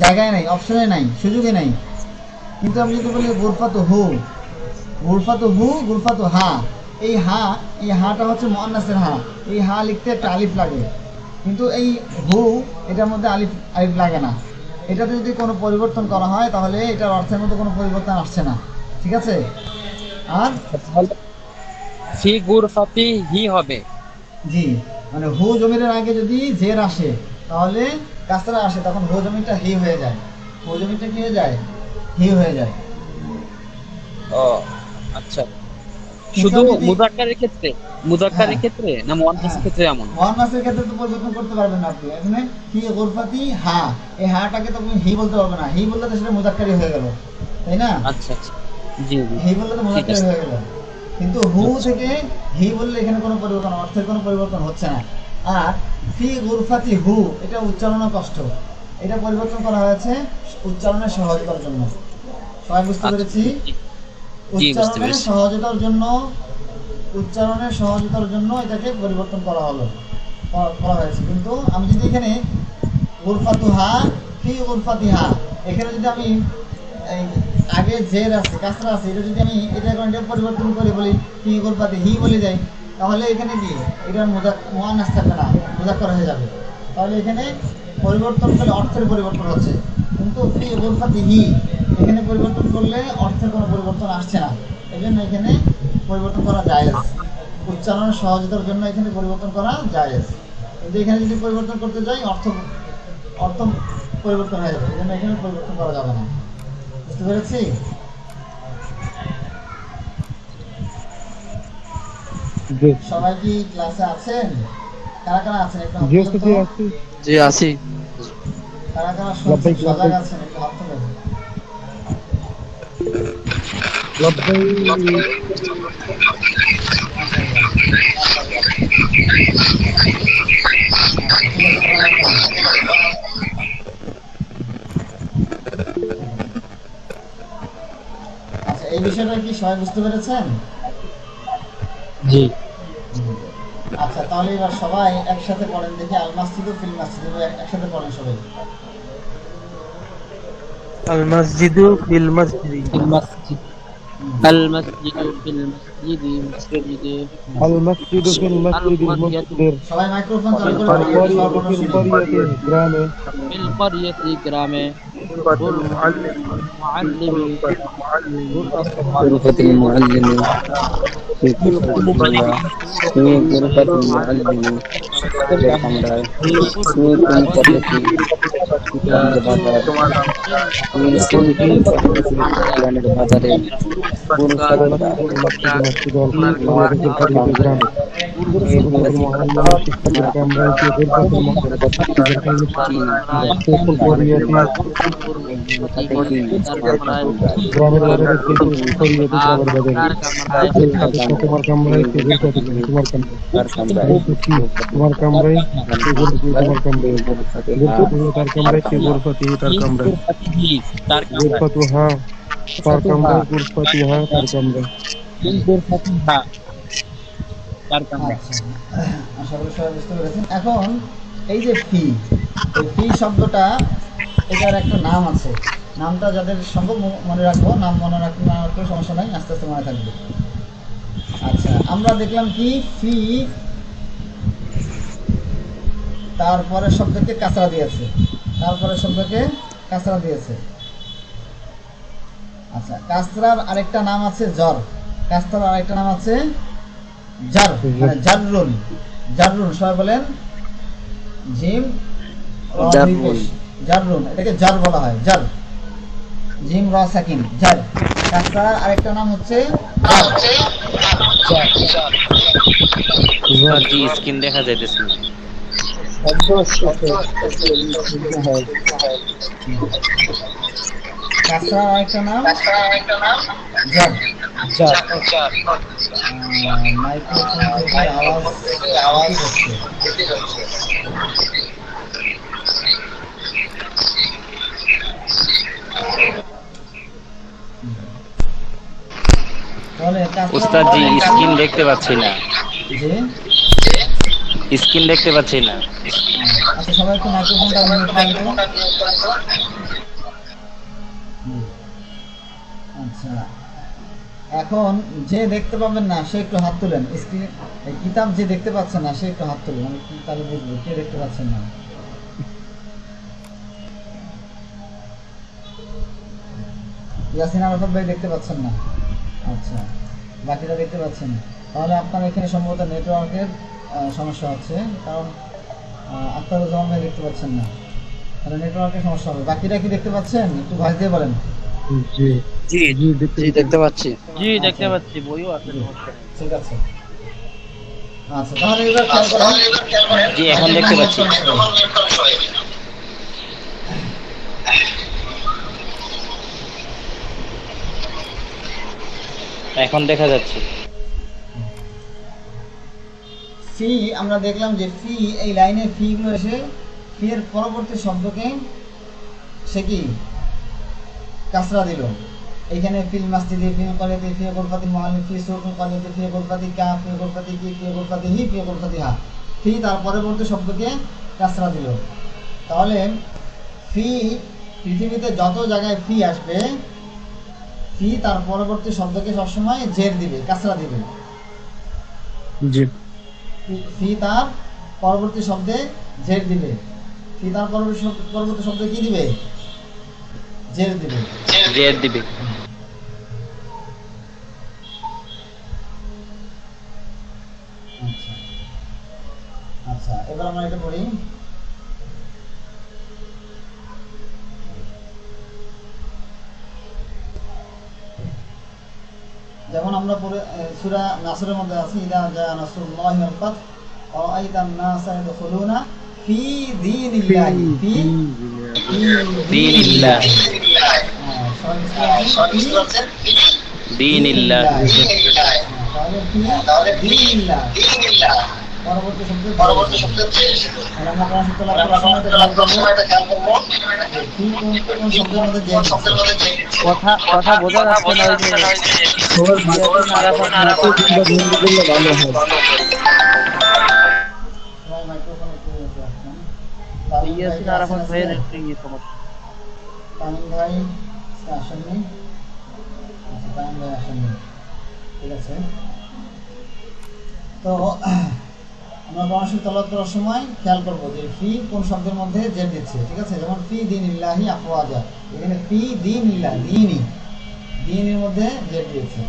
জায়গায় নাই, অপশনে নাই, সুযোগে নাই। কিন্তু আমি যদি বলি গুরফাতু হু, গুরফাতু হু, গুরফাতু হা, এই হা, এই হাটা হচ্ছে মুয়ান্নাসের হা। এই হা লিখতে একটা আলিফ লাগে, কিন্তু এই হু এটার মধ্যে আলিফ লাগে না। এটাতে যদি কোনো পরিবর্তন করা হয় তাহলে এটার অর্থের মধ্যে কোনো পরিবর্তন আসছে না। ঠিক আছে? আর
ফি গুরফাতি হি হবে।
জি, মানে হু জমিরের আগে যদি জের আসে তাহলে কাসরা আসে, তখন হু জমিরটা হি হয়ে যায়। হু জমিরটা কি হয়ে যায়? হি হয়ে যায়।
ও আচ্ছা, শুধু মুযাক্কারের ক্ষেত্রে, মুযাক্কারের
হ্যাঁ।
ক্ষেত্রে না মুয়ান্নাসের ক্ষেত্রে এমন?
মুয়ান্নাসের ক্ষেত্রে তো পরিবর্তন করতে পারবেন না আপনি। এখানে হি গুরফাতি হা, এই হাটাকে তো আপনি হি বলতে পারবেন না। হি বললে তো সেটা মুযাক্কারই হয়ে গেল, তাই না?
আচ্ছা আচ্ছা। জি জি
হি বললে তো
ঠিক
মুজাক্কার
আছে।
হয়ে গেল, কিন্তু হু থেকে হি বললে এখানে কোনো পরিবর্তন, অর্থের কোনো পরিবর্তন হচ্ছে না। আর ফি গুরফাতি হু, এটা উচ্চারণও কষ্ট, এটা পরিবর্তন করা হয়েছে উচ্চারণের সহজতার জন্য। সবাই বুঝতে
আচ্ছা,
পেরেছি?
জি বুঝতে
উচ্চারণের
পেরেছি।
সহজতার জন্য, উচ্চারণের সহজতার জন্য এটাকে পরিবর্তন করা হলো, করা হয়েছে। কিন্তু আমি যদি এখানে গুরফাতুহা ফি গুরফাতিহা, এখানে যদি আমি এই আগে জের আছে কাসরা আছে, এটা যদি আমি এটা এখন এটা পরিবর্তন করে বলি ফি গুরফাতি হি বলে যাই, তাহলে এখানে কি এটা মুআন্নাস থাকবে না, মুযাক্কার হয়ে যাবে। তাহলে এখানে পরিবর্তন করলে অর্থের পরিবর্তন হচ্ছে, কিন্তু ফি গুরফাতি হি এখানে পরিবর্তন করলে অর্থের কোনো পরিবর্তন আসছে না। এই জন্য এখানে পরিবর্তন করা জায়েজ, উচ্চারণের সহজতার জন্য এখানে পরিবর্তন করা জায়েজ। কিন্তু এখানে যদি পরিবর্তন করতে যাই অর্থ অর্থ পরিবর্তন হয়ে যাবে, এই জন্য এখানে পরিবর্তন করা যাবে না। বুঝতে পেরেছি?
জি
সবাই কি ক্লাসে আছেন? কারা কারা আছেন একটু হাত
জি
তুলেন তো।
আছি।
জি আছি।
কারা কারা শুনছেন,
লাব্বাইক,
সজাগ
লাব্বাইক।
আছেন একটু হাত তুলেন। ঠিক আছে, সবাই হাত তোলেন। আচ্ছা, এই বিষয়টা কি সবাই বুঝতে পেরেছেন?
জি।
আচ্ছা, তাহলে এবার সবাই একসাথে পড়েন দেখি, আল মাসজিদু ফিল মাসজিদ, একসাথে পড়েন সবাই।
আল মসজিদু ফিল মসজিদি
ফিল মাসজিদ।
আল মাসজিদু ফিল মাসজিদি মুসজিদি
আল মাসজিদু ফিল মাসজিদিল মুসলিম
সবাই মাইক্রোফোন চালু করে
আল
বলেন, সবার
করিয়াতু
কথা
ফিল
শুনি।
করিয়াতি গ্রামে
ফিল ক্বরিয়াতি গ্রামে
গুরফাতুল মুআল্লিম
মুআল্লিম
غرفة المعلم في غرفة المعلم الكاميرا
গ্রামের বাজারে করিয়াতি গ্রামের বাজারে তোমার কামরায় তোমার কামরায় তোমার কামরায় তোমার কামরায় তার কামরায় গুরফাতি তার কামরায়
তার
গুরফাতু হা তার কামরায় গুরফাতি হা তার কামরায়
তার কামরা।
আচ্ছা, আশা করি সবাই বুঝতে পেরেছেন। এখন এই যে ফি, এই ফি শব্দটা, এটার একটা নাম আছে। নামটা যাদের সম্ভব মনে রাখবো, নাম মনে রাখতে না রাখলেও সমস্যা নাই, আস্তে আস্তে মনে থাকবে। আচ্ছা, আমরা দেখলাম কি ফি তারপরে শব্দকে কাসরা দিয়েছে, তারপরে শব্দকে কাসরা দিয়েছে। আচ্ছা, কাসরার আরেকটা নাম আছে জর, কাসরার আরেকটা নাম আছে জার, মানে জাররুন। জাররুন সবাই বলেন, জিম র দুই পেশ, জাররুন, এটাকে জার বলা হয়, জার, জিম র সাকিন, জার। কাসরার আরেকটা নাম হচ্ছে
জি স্ক্রিন দেখা যাইতেছে না।
কাসরার আরেকটা নাম জার। মাইক্রোফোন থেকে আওয়াজ হচ্ছে। তাহলে
উস্তাদ জি স্ক্রিন দেখতে পাচ্ছি না,
জি,
স্ক্রিন দেখতে পাচ্ছি না।
আচ্ছা, সবাই একটু মাইক্রোফোনটা মিউট করেন তো। আচ্ছা, এখন যে দেখতে পাবেন না সে একটু হাত তুলেন। স্ক্রিন কিতাব যে দেখতে পাচ্ছেন না সে একটু হাত তুলেন, আমি কি তাহলে বুঝবো কে দেখতে পাচ্ছেন না। ইয়াসিন আরাফাত ভাই দেখতে পাচ্ছেন না, আচ্ছা, বাকিরা দেখতে পাচ্ছেন। তাহলে আপনার এখানে সম্ভবত নেটওয়ার্কের সমস্যা হচ্ছে, কারণ আখতারুজ্জামান ভাই দেখতে পাচ্ছেন না, তাহলে নেটওয়ার্কের সমস্যা হবে। বাকিরা কি দেখতে পাচ্ছেন? একটু ভয়েস দিয়ে বলেন।
জি
জি
জি
জি দেখতে পাচ্ছি। জি দেখতে
আচ্ছা,
পাচ্ছি, বইও আছে।
ঠিক আছে। আচ্ছা, তাহলে এবার খেয়াল করেন।
জি এখন দেখতে পাচ্ছি। এখন দেখা যাচ্ছে।
ফি আমরা দেখলাম যে ফি এই লাইনে ফি গুলো এসে ফি এর পরবর্তী শব্দকে সে কি কাসরা দিল। এখানে ফিল মাসজিদি ফি কলিয়াতি ফি গুরফাতি মুআল্লিম ফি সুকুন কলিয়াতি ফি গুরফাতি কা ফি গুরফাতি কি ফি গুরফাতি হি ফি গুরফাতি হা, ফি তার পরবর্তী শব্দকে কাসরা দিল। তাহলে ফি পৃথিবীতে যত জায়গায় ফি আসবে ফি তার পরবর্তী শব্দকে সবসময় জের দিবে, কাসরা দিবে।
জি।
ফি তার পরবর্তী শব্দে জের দিবে, ফি তার পরবর্তী শব্দে কি দিবে? জের দিবে।
জের দিবে।
আচ্ছা আচ্ছা, এবার আমরা এটা পড়ি। যেমন আমরা পড়ে সূরা নাসরের মধ্যে আছে ইদা জা নাসরুল্লাহি ওয়াল ফাত ওয়া আইতান নাসা ইয়াদখুলুনা ফি দীনিল্লাহি ফি
দীনিল্লাহ। দীনিল্লাহ।
তাহলে দীনিল্লাহ পরবর্তী শব্দ আমরা সময়টা খেয়াল করব ফি কোন শব্দের মধ্যে যে
কথা কথা বোঝা যাচ্ছে না, ওই যে
সবার মাঝখানে আরাফাত নাকি কিংবা বন্ধু করলে ভালো হয়।
মাইক্রোফোন একটু রাখবেন।
ইয়াসিন আরাফাত ভাইয়ের একটু সমস্যা।
তামিম ভাই আসেননি? আচ্ছা, তামিম ভাই আসেননি, ঠিক আছে। তো আমরা কোরআন তেলাওয়াত করার সময় খেয়াল করবো যে ফি কোন শব্দের মধ্যে জের দিচ্ছে, ঠিক আছে। যেমন ফি দীনিল্লাহি আফওয়াজা, এখানে ফি দীনিল্লাহ দীনি, দীনের মধ্যে জের দিয়েছে।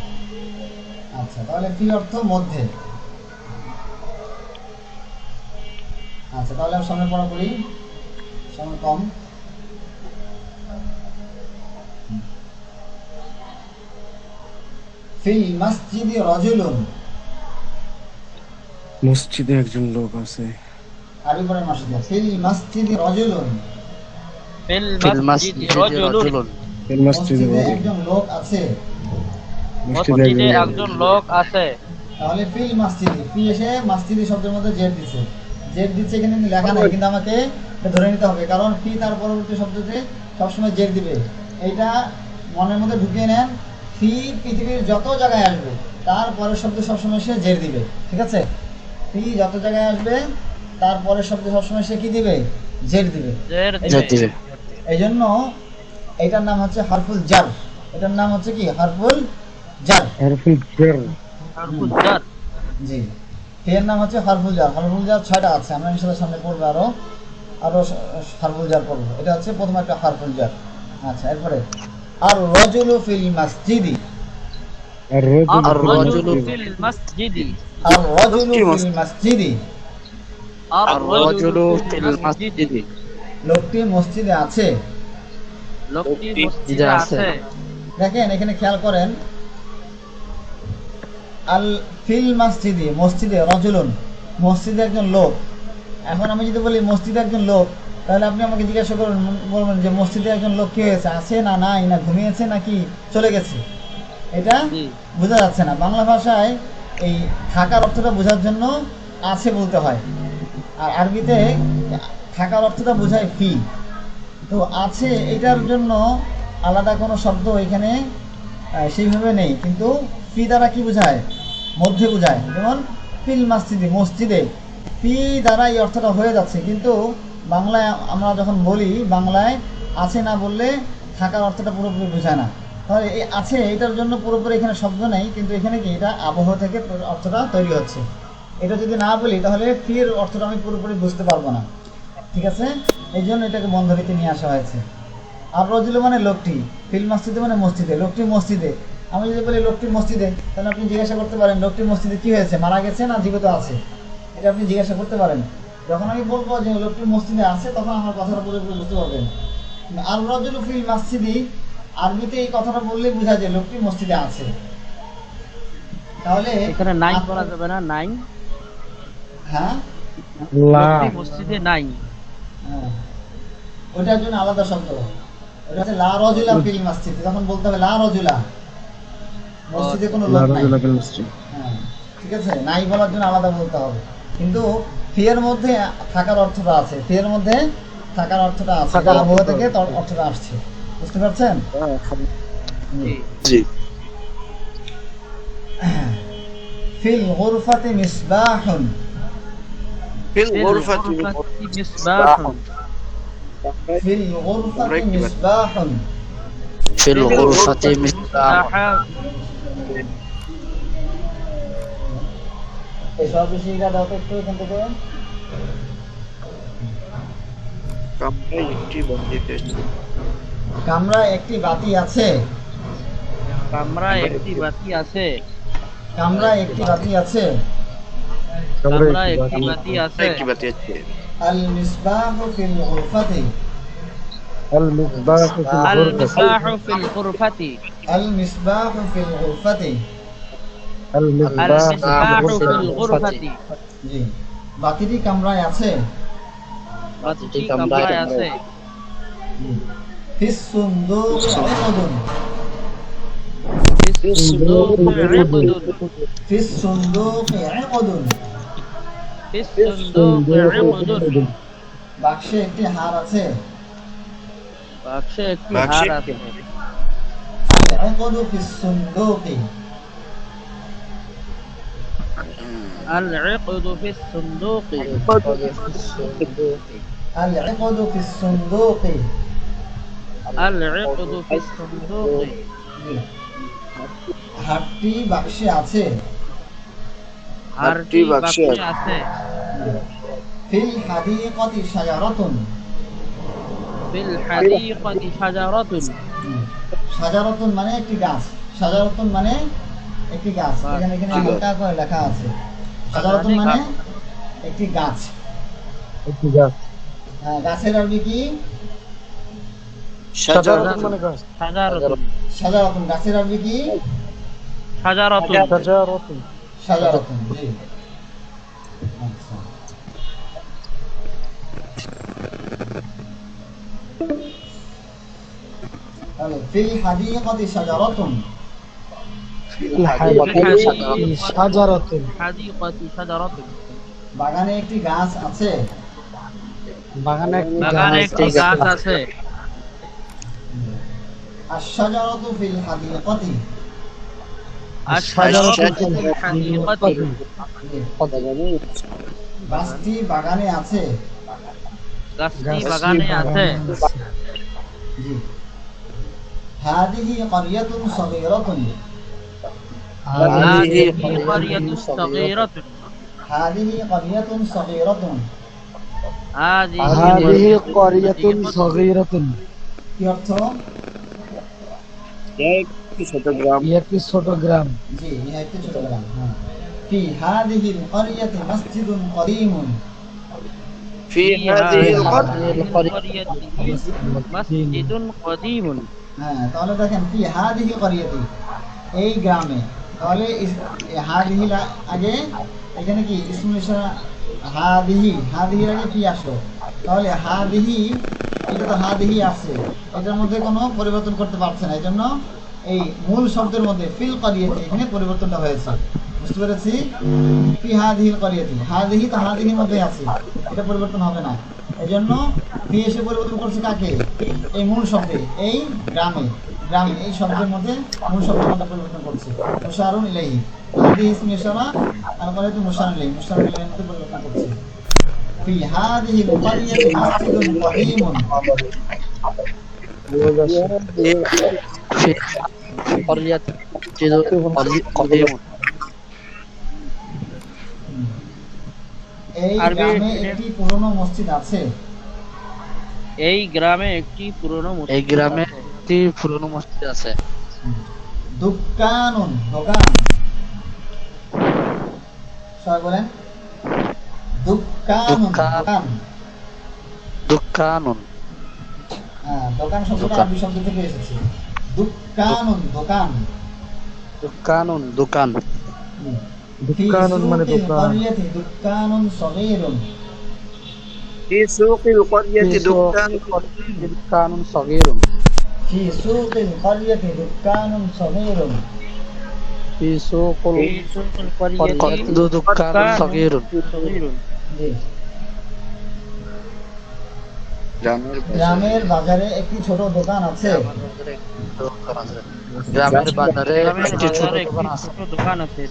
আচ্ছা, তাহলে ফি অর্থ মধ্যে। আচ্ছা, তাহলে আমরা সামনে পড়া করি, সময় কম। ফিল মসজিদে রাজুলুন,
মসজিদে একজন লোক আছে।
আরবি পড়ে মসজিদে। ফিল মসজিদে রাজুলুন,
ফিল মাসজিদি রাজুলুন।
ফিল মসজিদে
মসজিদে একজন লোক আছে।
মসজিদে একজন লোক আছে।
তাহলে ফিল মসজিদে, ফি এসে মসজিদে শব্দের মধ্যে জের দিচ্ছে। জের দিচ্ছে এখানে লেখা নাই, কিন্তু আমাকে এটা ধরে নিতে হবে, কারণ ফি তার পরবর্তী শব্দতে সবসময় জের দিবে। এইটা মনের মধ্যে ঢুকিয়ে নেন। ফি পৃথিবীর যত জায়গায় আসবে তার পরের শব্দ সবসময় সে জের দিবে, ঠিক আছে। ফি যত জায়গায় আসবে তার পরের শব্দ সবসময় সে কি দিবে? জের দিবে। এই জন্য এটার নাম হচ্ছে হারফুল জার। এটার নাম হচ্ছে কি? হারফুল জার।
হারফুল জার।
হারফুল জার।
জি, ফি এর নাম হচ্ছে হারফুল জার। হারফুল জার 6টা আছে, আমরা ইনশাআল্লাহ সামনে পড়বো, আরো হারফুল জার পড়বো। এটা হচ্ছে প্রথম একটা হারফুল জার। আচ্ছা, এরপরে আর রাজুলু ফিল মসজিদি,
আর
রাজুলু ফিল মসজিদি।
আর রাজুলু ফিল মসজিদি,
আর রাজুলু ফিল মসজিদি।
লোকটি মসজিদে আছে।
লোকটি মসজিদে আছে।
দেখেন এখানে খেয়াল করেন, আল ফিল মসজিদি, মসজিদে রাজুলুন, মসজিদে একজন লোক। এখন আমি যদি বলি মসজিদে একজন লোক, তাহলে আপনি আমাকে জিজ্ঞাসা করবেন, বলবেন যে মসজিদে একজন লোক কি হয়েছে, আছে না নাই, না ঘুমিয়েছে নাকি চলে গেছে, এটা বোঝা যাচ্ছে না। বাংলা ভাষায় এই থাকার অর্থটা বোঝার জন্য আছে বলতে হয়, আর আরবিতে থাকার অর্থটা বোঝায় ফি। তো আছে এটার জন্য আলাদা কোনো শব্দ এখানে সেইভাবে নেই, কিন্তু ফি দ্বারা কি বোঝায়? মধ্যে বোঝায়। যেমন ফিল মসজিদে, মসজিদে ফি দ্বারা এই অর্থটা হয়ে যাচ্ছে, কিন্তু বাংলায় আমরা যখন বলি, বাংলায় আছে না বললে থাকার অর্থটা পুরোপুরি বোঝায় না। তাহলে এই আছে এটার জন্য পুরোপুরি এখানে শব্দ নেই, কিন্তু এখানে কি এটা আবহাওয়া থেকে অর্থটা তৈরি হচ্ছে। এটা যদি না বলি তাহলে ফির অর্থটা আমি পুরোপুরি বুঝতে পারবো না, ঠিক আছে। এই জন্য এটাকে বন্ধনীতে নিয়ে আসা হয়েছে। আর রজুল মানে লোকটি, ফিল মসজিদে মানে মসজিদে, লোকটি মসজিদে। আমি যদি বলি লোকটি মসজিদে, তাহলে আপনি জিজ্ঞাসা করতে পারেন লোকটি মসজিদে কি হয়েছে, মারা গেছে না জীবিত আছে, এটা আপনি জিজ্ঞাসা করতে পারেন। যখন আমি বলবো যে লোকটি মসজিদে আছে, তখন আমার কথাটা পুরোপুরি বুঝতে পারবেন। আর রজুল ফিল মসজিদি, আরবিতে এই কথাটা বললেই বোঝা যায় লোকটি মসজিদে আছে। তাহলে
এখানে নাই বলা যাবে না, নাই।
হ্যাঁ,
লোকটি মসজিদে নাই।
হ্যাঁ, ওইটার জন্য আলাদা শব্দ। ওটা হচ্ছে লা রজুলা ফিল মসজিদ, তখন বলতে হবে লা রজুলা, মসজিদে কোনো লোক নাই। হ্যাঁ, ঠিক আছে, নাই বলার জন্য আলাদা বলতে হবে, কিন্তু ফিয়ের মধ্যে থাকার অর্থটা আছে, ফিয়ের মধ্যে থাকার অর্থটা আছে, আবহাওয়া থেকে তার অর্থটা আসছে, বুঝতে পারছেন?
জি
ফিল গুরফাতি মিসবাহুন,
ফিল গুরফাতি
মিসবাহুন
ফিল গুরফাতি মিসবাহুন।
ফিল গুরফাতি মিসবাহ
এই সব বিষয়টা দাও তো একটু এখান থেকে।
কামরায় একটি বাতি আছে।
কামরায় একটি বাতি আছে,
কামরায় একটি বাতি আছে,
কামরায় একটি বাতি আছে।
কামরায় একটি বাতি আছে।
একটি বাতি আছে।
আল মিসবাহু ফিল গুরফাতি,
المصباح في
আল
الغرفة
মিসবাহু ফিল গুরফাতি,
আল মিসবাহু ফিল গুরফাতি।
আল
المصباح
মিসবাহু ফিল গুরফাতি,
জি, বাতিটি কামরায় আছে।
বাতিটি কামরায় আছে।
ফিস সুন্দুকি ইকদুন,
ফিস সুন্দুকি ইকদুন,
ফিস সুন্দুকি ইকদুন।
ফিস সুন্দুকি ইকদুন,
বাক্সে একটি হার আছে।
বাক্সে একটি
বাক্সে
হার আছে।
আল ইকদু ফিস সুন্দুকি,
আল ইকদু ফিস সুন্দুকি,
আল ইকদু ফিস সুন্দুকি।
আল ইকদু ফিস সুন্দুকি,
জি, হারটি বাক্সে আছে।
হারটি বাক্সে আছে।
ফিল হাদিকাতি শাজারাতুন,
ফিল হাদিকাতি শাজারাতুন,
শাজারাতুন মানে একটি গাছ, শাজারাতুন মানে একটি গাছ, এখানে এখানে হালকা করে লেখা আছে। শাজারাতুন মানে একটি গাছ। হ্যাঁ, গাছের আরবি কি?
শাজারাতুন
শাজারাতুন,
শাজারাতুন, গাছের আরবি কি?
শাজারাতুন,
শাজারাতুন, জি। আচ্ছা, তাহলে ফিল হাদিকাতি শাজারাতুন,
শাজারাতুন,
হাদিকাতি শাজারাতুন,
বাগানে একটি গাছ আছে।
বাগানে একটি
বাগানে একটি গাছ আছে।
আশ-শাজারাতু ফিল হাদিকাতি,
আশ-শাজারাতু ফিল হাদিকাতি,
গাছটি বাগানে আছে।
গাছটি বাগানে আছে।
জি, হাদিহি ক্বরিয়াতুন সগীরাতুন,
হাদিহি ক্বরিয়াতুন সগীরাতুন,
হাদিহি ক্বরিয়াতুন সগীরাতুন।
হাদিহি ক্বরিয়াতুন সগীরাতুন,
কি অর্থ?
একটি ছোট গ্রাম।
একটি ছোট গ্রাম।
জি, ইহা একটি ছোট গ্রাম। হ্যাঁ, ফি হাদিহিল ক্বরিয়াতি মসজিদুন করিমুন,
ফি হাদিহিল
ক্বরিয়াতি মসজিদুন কদীমুন।
হ্যাঁ, তাহলে দেখেন ফি হাদিহি ক্বরিয়াতি, এই গ্রামে, তাহলে হাদিহি আগে এখানে কি ইসমুল ইশারা, হাদিহি, হাদিহির আগে ফি আসলো, তাহলে হাদিহি, এটা তো হাদিহি আছে, এটার মধ্যে কোনো পরিবর্তন করতে পারছে না, এই জন্য এই মূল শব্দের মধ্যে ফিল ক্বরিয়াতি এখানে পরিবর্তনটা হয়েছে, বুঝতে পেরেছি? ফি হাদিহিল ক্বরিয়াতি, হাদিহি তো হাদিহির মধ্যে আছে, এটা পরিবর্তন হবে না, এই জন্য ফি এসে পরিবর্তন করছে কাকে? এই মূল শব্দে, এই গ্রামে, গ্রামে এই শব্দের মধ্যে মূল শব্দের মধ্যে পরিবর্তন করছে। মুশারুন ইলাইহি, হাদিহি ইসমে ইশারা, তারপরে তো মুশারুন ইলাইহি, মুশারুন ইলাইহির মধ্যে পরিবর্তন করছে। ফি হাদিহিল ক্বরিয়াতি মসজিদুন কদীমুন,
قرية قديم
এই গ্রামে একটি পুরনো মসজিদ আছে।
এই গ্রামে একটি পুরনো মসজিদ
এই গ্রামে
আছে।
একটি পুরনো মসজিদ আছে।
দুকানুন, দোকান, সবাই বলেন দুকানুন, দোকান।
দুকানুন,
হ্যাঁ, দোকান শব্দটা
দোকান।
আরবি শব্দ থেকে এসেছে। দুকানুন, দোকান।
দুকানুন দোকান।
দুকানুন মানে
ফি সুকিল
দোকান।
ক্বরিয়াতি দুকানুন সগীরুন,
ফি সুকিল ক্বরিয়াতি
দুকানুন সগীরুন।
ফি সুকিল ক্বরিয়াতি দুকানুন সগীরুন।
في سوق
في سوق القرية
دكان صغير
صغير
জি
গ্রামের
গ্রামের বাজারে একটি ছোট দোকান আছে
গ্রামের বাজারে একটি ছোট
একটি ছোট দোকান আছে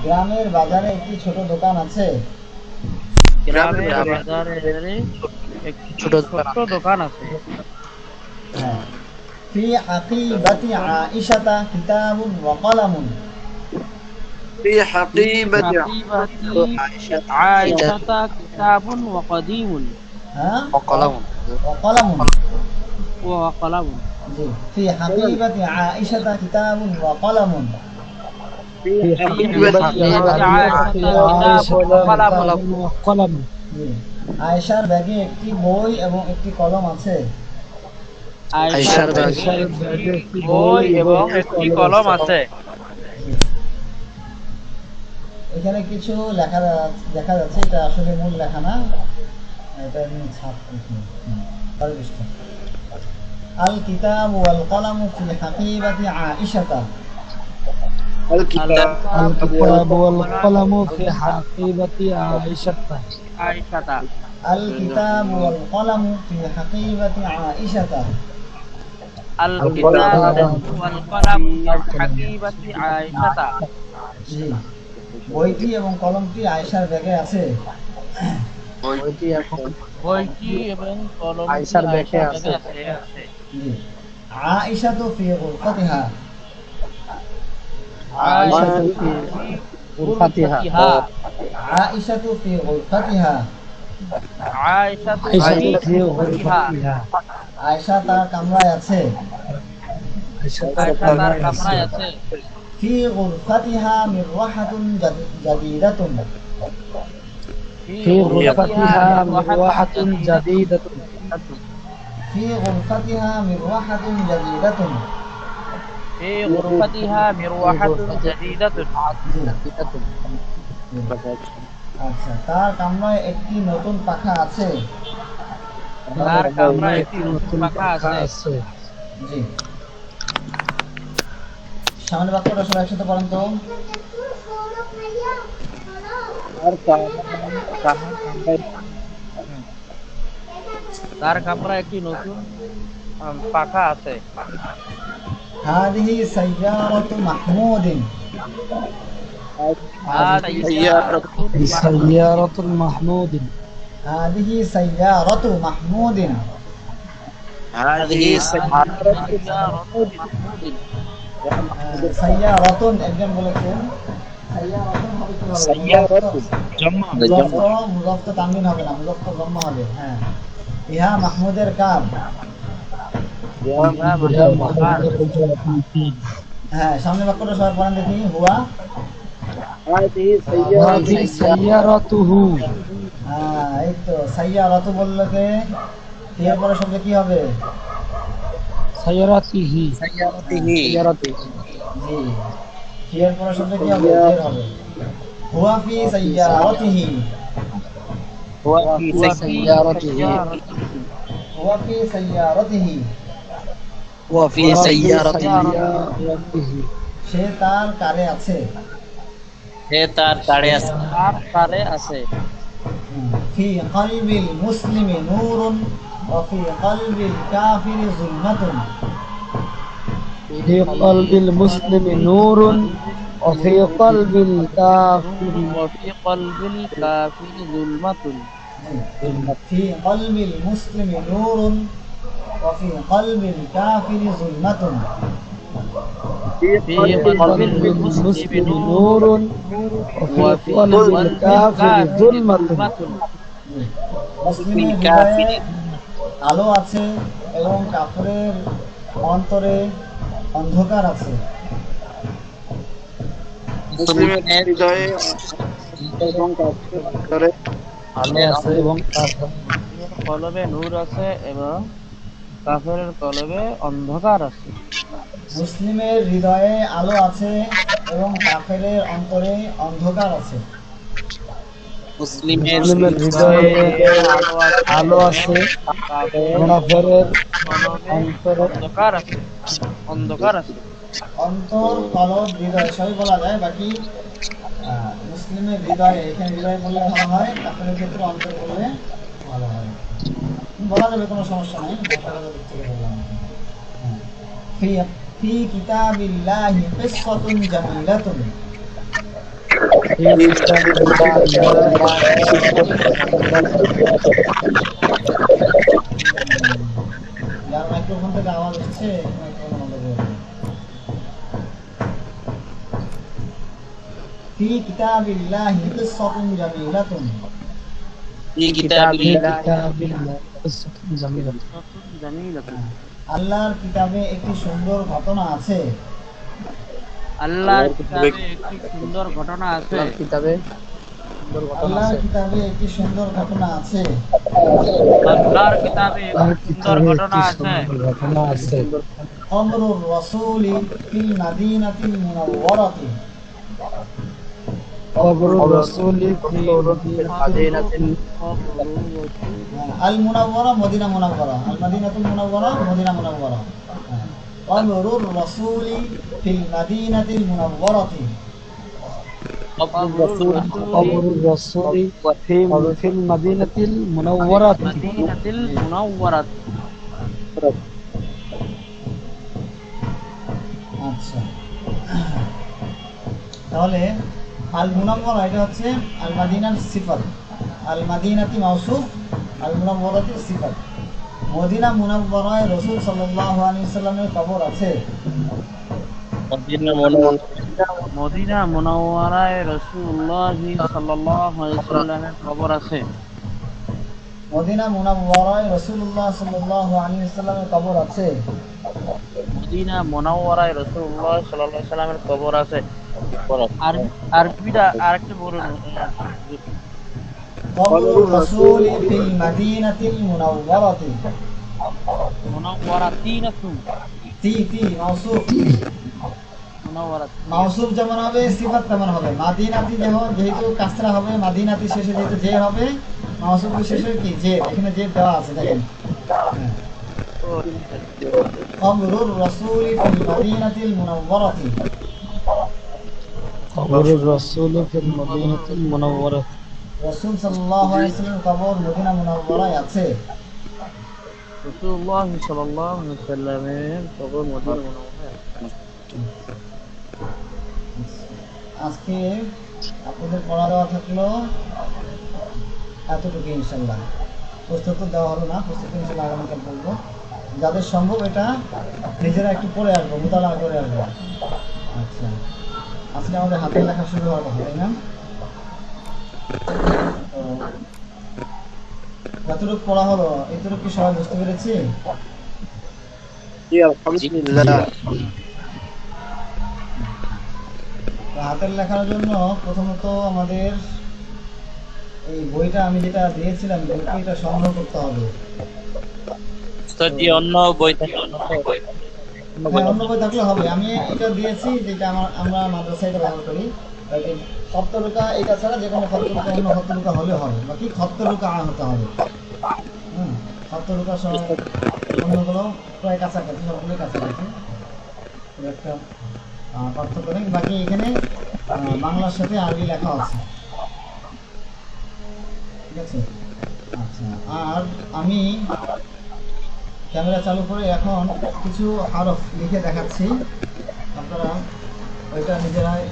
গ্রামের বাজারে একটি ছোট দোকান আছে
গ্রামের বাজারে একটি ছোট দোকান আছে
হ্যাঁ في حقيبة عائشة كتاب وقلم
في حقيبة
عائشة كتاب وقديم
ها
وقلم
وقلم
وقلم
جي. في حقيبة عائشة كتاب وقلم
في
কলম
জি আয়েশার ব্যাগে একটি বই এবং একটি কলম আছে
আয়েশার
ব্যাগে
বই এবং একটি কলম আছে
এখানে কিছু লেখা দেখা যাচ্ছে এটা আসলে মূল লেখা না এটা এমনি ছাপ পরিবেষ্ট আল কিতাব ওয়াল কলম ফি হাকিবাতি আয়েশা
الكتاب
الكتاب والقلم في حقيبة عائشة
عائشة
الكتاب والقلم في حقيبة عائشة
الكتاب والقلم في حقيبة عائشة
জি বইটি এবং কলমটি আয়েশার ব্যাগে আছে
বইটি এবং কলম
আয়েশার ব্যাগে আছে।
জি আয়েশা তো ফি গুরফাতিহা
عائشة في غرفتها
عائشة في غرفتها
عائشة
عائشة في غرفتها
আয়েশা তার কামরায় আছে
عائشة তার কামরায় আছে
في غرفتها مروحة جديدة
في غرفتها مروحة جديدة
في غرفتها مروحة جديدة
في غرفتها مروحة جديدة
আচ্ছা তার কামরায় একটি নতুন পাখা আছে
তার কামরায় একটি নতুন পাখা আছে
জি সামনে বাক্যটা সবাই একসাথে পড়েন তো
তার কামরায় একটি নতুন পাখা আছে
هذه سيارة محمود
سيارة محمود
هذه سيارة محمود
هذه
سيارة একজন বলেছেন সাইয়ারাতুন মুযাফ তো তানবিন হবে না মুযাফ তো জম্মা হবে হ্যাঁ ইহা মাহমুদের কার হ্যাঁ সামনে বাক্যটা সবাই পড়েন দেখি হুয়া
هذه سيارته
হ্যাঁ এই তো সাইয়ারাতু বললে কে এর পরে শব্দ কি হবে
سيارته
سيارته
জি এর পরে শব্দ কি হবে এর হবে হুয়া ফি সাইয়ারাতিহি
هو في سيارته
হুয়া ফি সাইয়ারাতিহি
وفي سيارته
সে তার কারে আছে
সে তার কারে আছে
في قلب المسلم نور وفي قلب الكافر ظلمة
في قلب المسلم نور وفي قلب الكافر
وفي قلب الكافر ظلمة
في قلب المسلم نور وفي قلب الكافر ظلمة
في قلب المسلم نور
وفي قلب الكافر ظلمة
মুসলিমের হৃদয়ে আলো আছে এবং কাফেরের অন্তরে অন্ধকার আছে
মুসলিমের হৃদয়ে এবং কাফেরের
আলো আছে এবং
কলবে নূর আছে এবং কাফেরের কলবে অন্ধকার আছে
মুসলিমের হৃদয়ে আলো আছে এবং কাফেরের অন্তরে অন্ধকার আছে
মুসলিমের
হৃদয়ে আলো আছে কাফেরের অন্তরে
অন্ধকার আছে
অন্তর, কলব, হৃদয় সবই বলা যায়, বাকি মুসলিমের হৃদয়ে, এখানে হৃদয় বললে ভালো হয়, কাফেরের ক্ষেত্রে অন্তর বললে ভালো হয়। বলা যাবে, কোনো সমস্যা নেই, ভাষাগত দিক থেকে বললাম। হ্যাঁ। ফি কিতাবিল্লাহি কিসসাতুন জামিলাতুন। যার মাইক্রোফোন থেকে আওয়াজ হচ্ছে মাইক্রোফোন বন্ধ করে দিন। ফি কিতাবিল্লাহি কিসসাতুন জামিলাতুন। আল্লাহর কিতাবে একটি সুন্দর ঘটনা আছে।
আল্লাহর কিতাবে একটি সুন্দর ঘটনা আছে।
আল্লাহর কিতাবে একটি সুন্দর ঘটনা আছে।
আল্লাহর কিতাবে একটি সুন্দর ঘটনা আছে।
আমরুর রাসূলি ফিল মাদিনাতিল মুনাওয়ারাতি। আল মুনাওয়ারা মদিনা মুনাওয়ারা, আল মাদিনাতুল মুনাওয়ারা মদিনা মুনাওয়ারা। আমরুর রাসূলি ফিল মাদিনাতিল মুনাওয়ারাতি।
মাদিনাতিল মুনাওয়ারাত।
আচ্ছা, তাহলে আল মুনাওয়ারা এটা হচ্ছে আল মাদিনার সিফাত, আল মাদিনাতি মাওসুফ, আল মুনাওয়ারাতি সিফাত। মদিনা মুনাওয়ারায় রাসূল সাল্লাল্লাহু আলাইহি সাল্লামের কবর আছে।
মদিনা মুনাওয়ারায় রাসূলুল্লাহ সাল্লাল্লাহু আলাইহি ওয়াসাল্লামের কবর আছে।
মদিনা মুনাওয়ারায় রাসূলুল্লাহ সাল্লাল্লাহু আলাইহি সাল্লামের কবর আছে।
মদিনা মুনাওয়ারায় রাসূলুল্লাহ সাল্লাল্লাহু আলাইহি ওয়াসাল্লামের কবর আছে। আর আরবিটা আরেকটু বলুন।
কবরুর রাসূলি ফিল মাদিনাতিল মুনাওয়ারাতি।
মুনাওয়ারাতিনাতুন।
তি মাওসুফ।
মুনাওয়ারাত
মাওসুফ যেমন হবে সিফাত তেমন হবে। মাদিনাতি যেহেতু কাসরা হবে, মাদিনাতি শেষে যেহেতু জে হবে, মাওসুফ শেষে কি জে, এখানে জে দেওয়া আছে দেখেন। কবরুর রাসূলি ফিল মাদিনাতিল মুনাওয়ারাতি। রাসূল সাল্লাল্লাহু আলাইহি ওয়াসাল্লামের কবর মদিনা মুনাওয়ারায় আছে।
রাসূলুল্লাহ সাল্লাল্লাহু আলাইহি ওয়াসাল্লামের কবর মদিনা মুনাওয়ারায় আছে।
আজকে আপনাদের পড়া দেওয়া থাকলো এতটুকু ইনশাল্লাহ। পুস্তক তো দেওয়া হলো না, পুস্তক ইনশাল্লাহ আগামীকাল বলবো। যাদের সম্ভব এটা নিজেরা একটু পড়ে আসবো, মোতালা করে আসবো। আচ্ছা, আজকে আমাদের হাতে লেখা শুরু হওয়ার কথা, তাই না? তো যতটুকু পড়া হলো এতটুকু কি সবাই বুঝতে পেরেছি? হাতের লেখার জন্য প্রথমত আমাদের এই বইটা আমি যেটা দিয়েছিলাম, এটা সংগ্রহ করতে হবে।
অন্য বই
হ্যাঁ, অন্য বই থাকলে হবে। আমি এটা দিয়েছি যেটা আমরা মাদ্রাসায় ব্যবহার করি। খত্তরুকা এটা ছাড়া যে কোনো খত্তরুকা অন্য খত্তরুকা হলে হবে, বাকি খত্তরুকা হতে হবে। খত্তরুকা সহ অন্যগুলো প্রায় কাছাকাছি, সবগুলোই কাছাকাছি, খুব একটা পার্থক্য নেই। বাকি এখানে বাংলার সাথে আরবি লেখা আছে, ঠিক আছে? আচ্ছা, আর আমি ক্যামেরা চালু করে এখন কিছু হরফ লিখে দেখাচ্ছি, আপনারা ওইটা নিজেরাই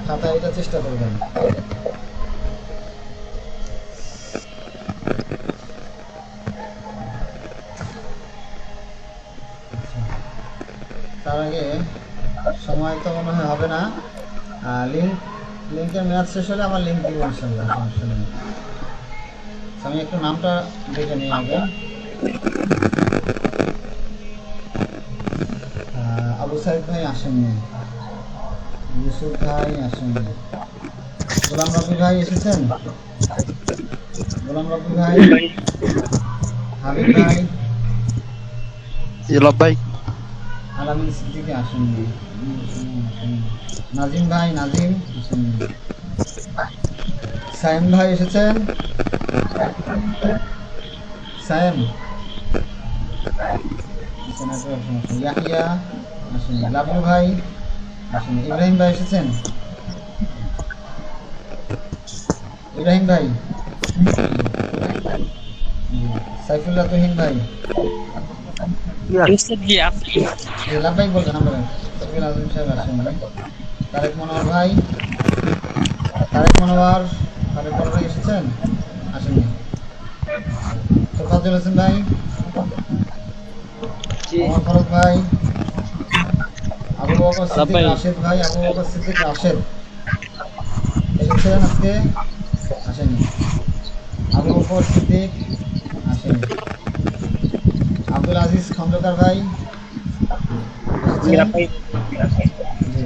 খাতায় এটা চেষ্টা করবেন। তার আগে সময় তো মনে হয় হবে না, লিঙ্কের মেয়াদ শেষ হলে আমার লিঙ্ক দিব ইনশাল্লাহ, সমস্যা নেই। আমি একটু নামটা দেখে নিই আগে। আবু সাইদ ভাই আসেননি, ইউসুফ ভাই আসেননি, গোলাম রব্বি ভাই এসেছেন? গোলাম রব্বি ভাই, হাবিব ভাই, আলামিন সিদ্দিকী আসেননি, নাজিম ভাই আসেননি, সায়েম ভাই এসেছেন? সায়েম, ইয়াহিয়া আসেনি। লাবলু ভাই আসেনি। ইব্রাহিম ভাই এসেছেন? ইব্রাহিম ভাই? সাইফুল্লাহ তুহিন ভাই?
উস্তাদ জি আপনি
জি, লাভবাহিক বলবেন আমরা। সাইফুল আজম সাহেব আসেননি। তারেক মনোয়ার ভাই? তারেক মনোয়ার ভাই এসেছেন? আসেননি। তোফাজ্জল হোসেন ভাই? ওমর ফারুক ভাই? আবু বকর সিদ্দিক রাশেদ ভাই? আবু বকর সিদ্দিক রাশেদ এসেছেন আজকে? আসেনি। আবু বকর সিদ্দিক আসেনি। আব্দুল আজিজ খন্দকার ভাই এসেছেন? জি।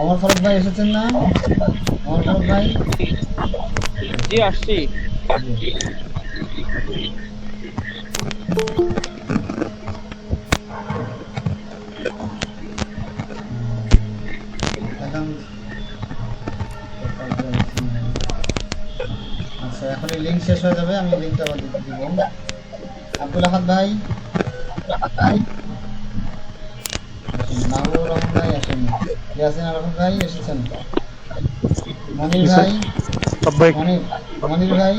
ওমর ফারুক ভাই এসেছেন না? ওমর ফারুক ভাই?
জি আসছি।
জি। এখন আচ্ছা, এখন এই লিঙ্ক শেষ হয়ে যাবে, আমি লিঙ্কটা আবার দিব। আব্দুল আহাদ ভাই? মাহবুবুর রহমান ভাই আসেনি। ইয়াসিন আরাফাত ভাই এসেছেন? মনির ভাই? মনির ভাই?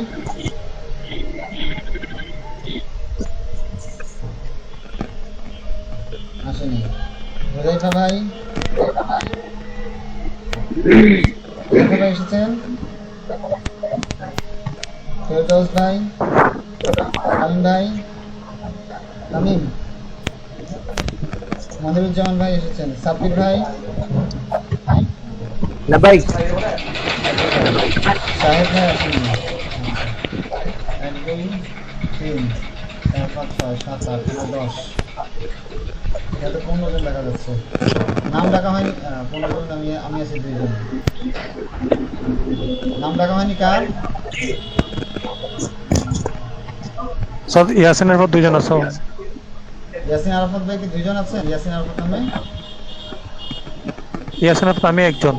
আসেনি। হুদাইফা ভাই? হুদাইফা ভাই এসেছেন? ফেরদৌস ভাই? তামিম ভাই? তামিম? মনিরুজ্জামান ভাই এসেছেন? সাব্বির ভাই?
না ভাই
সাহেব ভাই আসেনি। 1 2 3 4 5 6 7 8 9 10, এটাতে 15 জন দেখা যাচ্ছে। নাম ডাকা হয়নি। 15 জন, আমি আছি 2 জন। নাম ডাকা হয়নি কার?
সব ইয়াসিনের পর দুইজন আছে।
ইয়াসিন আরাফাত ভাই কি 2 জন আছেন ইয়াসিন আরাফাত নামে?
ইয়াসিনের পর আমি একজন।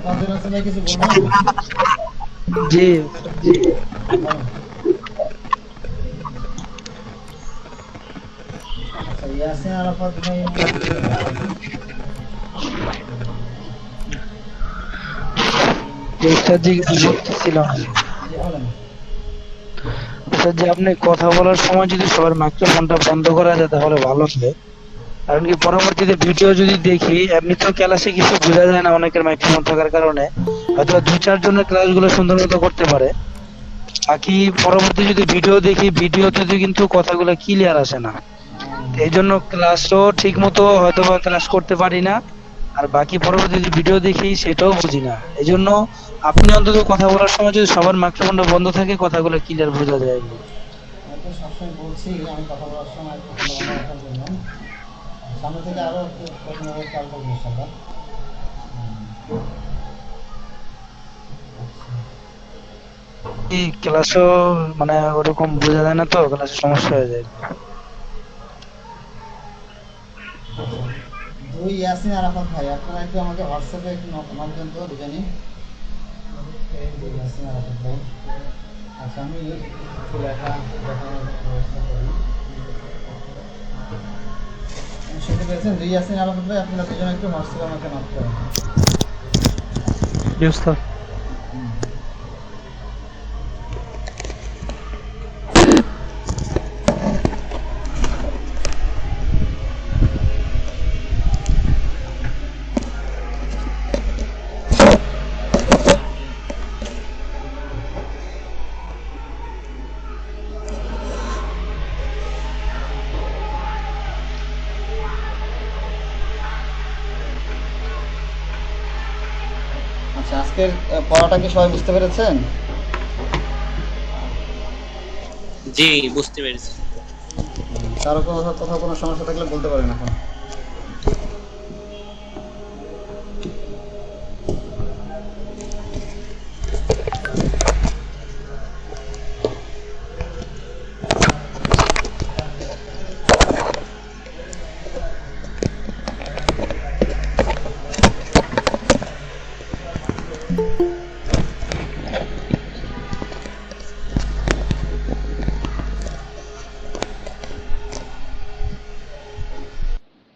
আপনাদের আছে ভাই কিছু বলবেন?
জি
আচ্ছা, ইয়াসিন আরাফাত ভাই
উস্তাদ জি কিছু বলতেছিলাম।
জি বলেন।
উস্তাদ জি, আপনি কথা বলার সময় যদি সবার মাইক্রোফোনটা বন্ধ করা যায় তাহলে ভালো হবে। কারণ কি পরবর্তীতে ভিডিও যদি দেখি, এমনি তো ক্লাসে কিছু বোঝা যায় না অনেকের মাইক্রোফোন থাকার কারণে, হয়তো 2-4 জনের ক্লাসগুলো সুন্দর মতো করতে পারে, বাকি পরবর্তী যদি ভিডিও দেখি ভিডিওতে তো কিন্তু কথাগুলো ক্লিয়ার আসে না। এই জন্য ক্লাসও ঠিক মতো হয়তো বা ক্লাস করতে পারি না, আর বাকি পরবর্তী যদি ভিডিও দেখি সেটাও বুঝি না। এই জন্য আপনি অন্তত কথা বলার সময় যদি সবার মাইক্রোফোনটা বন্ধ থাকে কথাগুলো ক্লিয়ার বোঝা যায়।
আমি তো সবসময় বলছি আমি কথা বলার সময় একটু বন্ধ রাখার জন্য। সামনে থেকে আরো একটু কঠিন হবে, খেয়াল করবেন ইনশাআল্লাহ।
এই ক্লাসও মানে ওরকম বোঝা যায় না তো, ক্লাসে সমস্যা হয়ে যায়।
2 ইয়াসিন আরাফাত ভাই, আপনারা একটু আমাকে হোয়াটসঅ্যাপে একটু নক দেন তো দুজনই। 2 ইয়াসিন আরাফাত ভাই। আচ্ছা, আমি একটু লেখা দেখানোর ব্যবস্থা করি। শুনতে পেরেছেন? 2 ইয়াসিন আরাফাত ভাই, আপনারা দুজন একটু হোয়াটসঅ্যাপে আমাকে নক করেন।
জি উস্তাদ।
আচ্ছা, আজকের পড়াটা কি সবাই বুঝতে পেরেছেন?
জি, বুঝতে পেরেছি।
কারো কোথাও কোনো সমস্যা থাকলে বলতে পারেন এখন।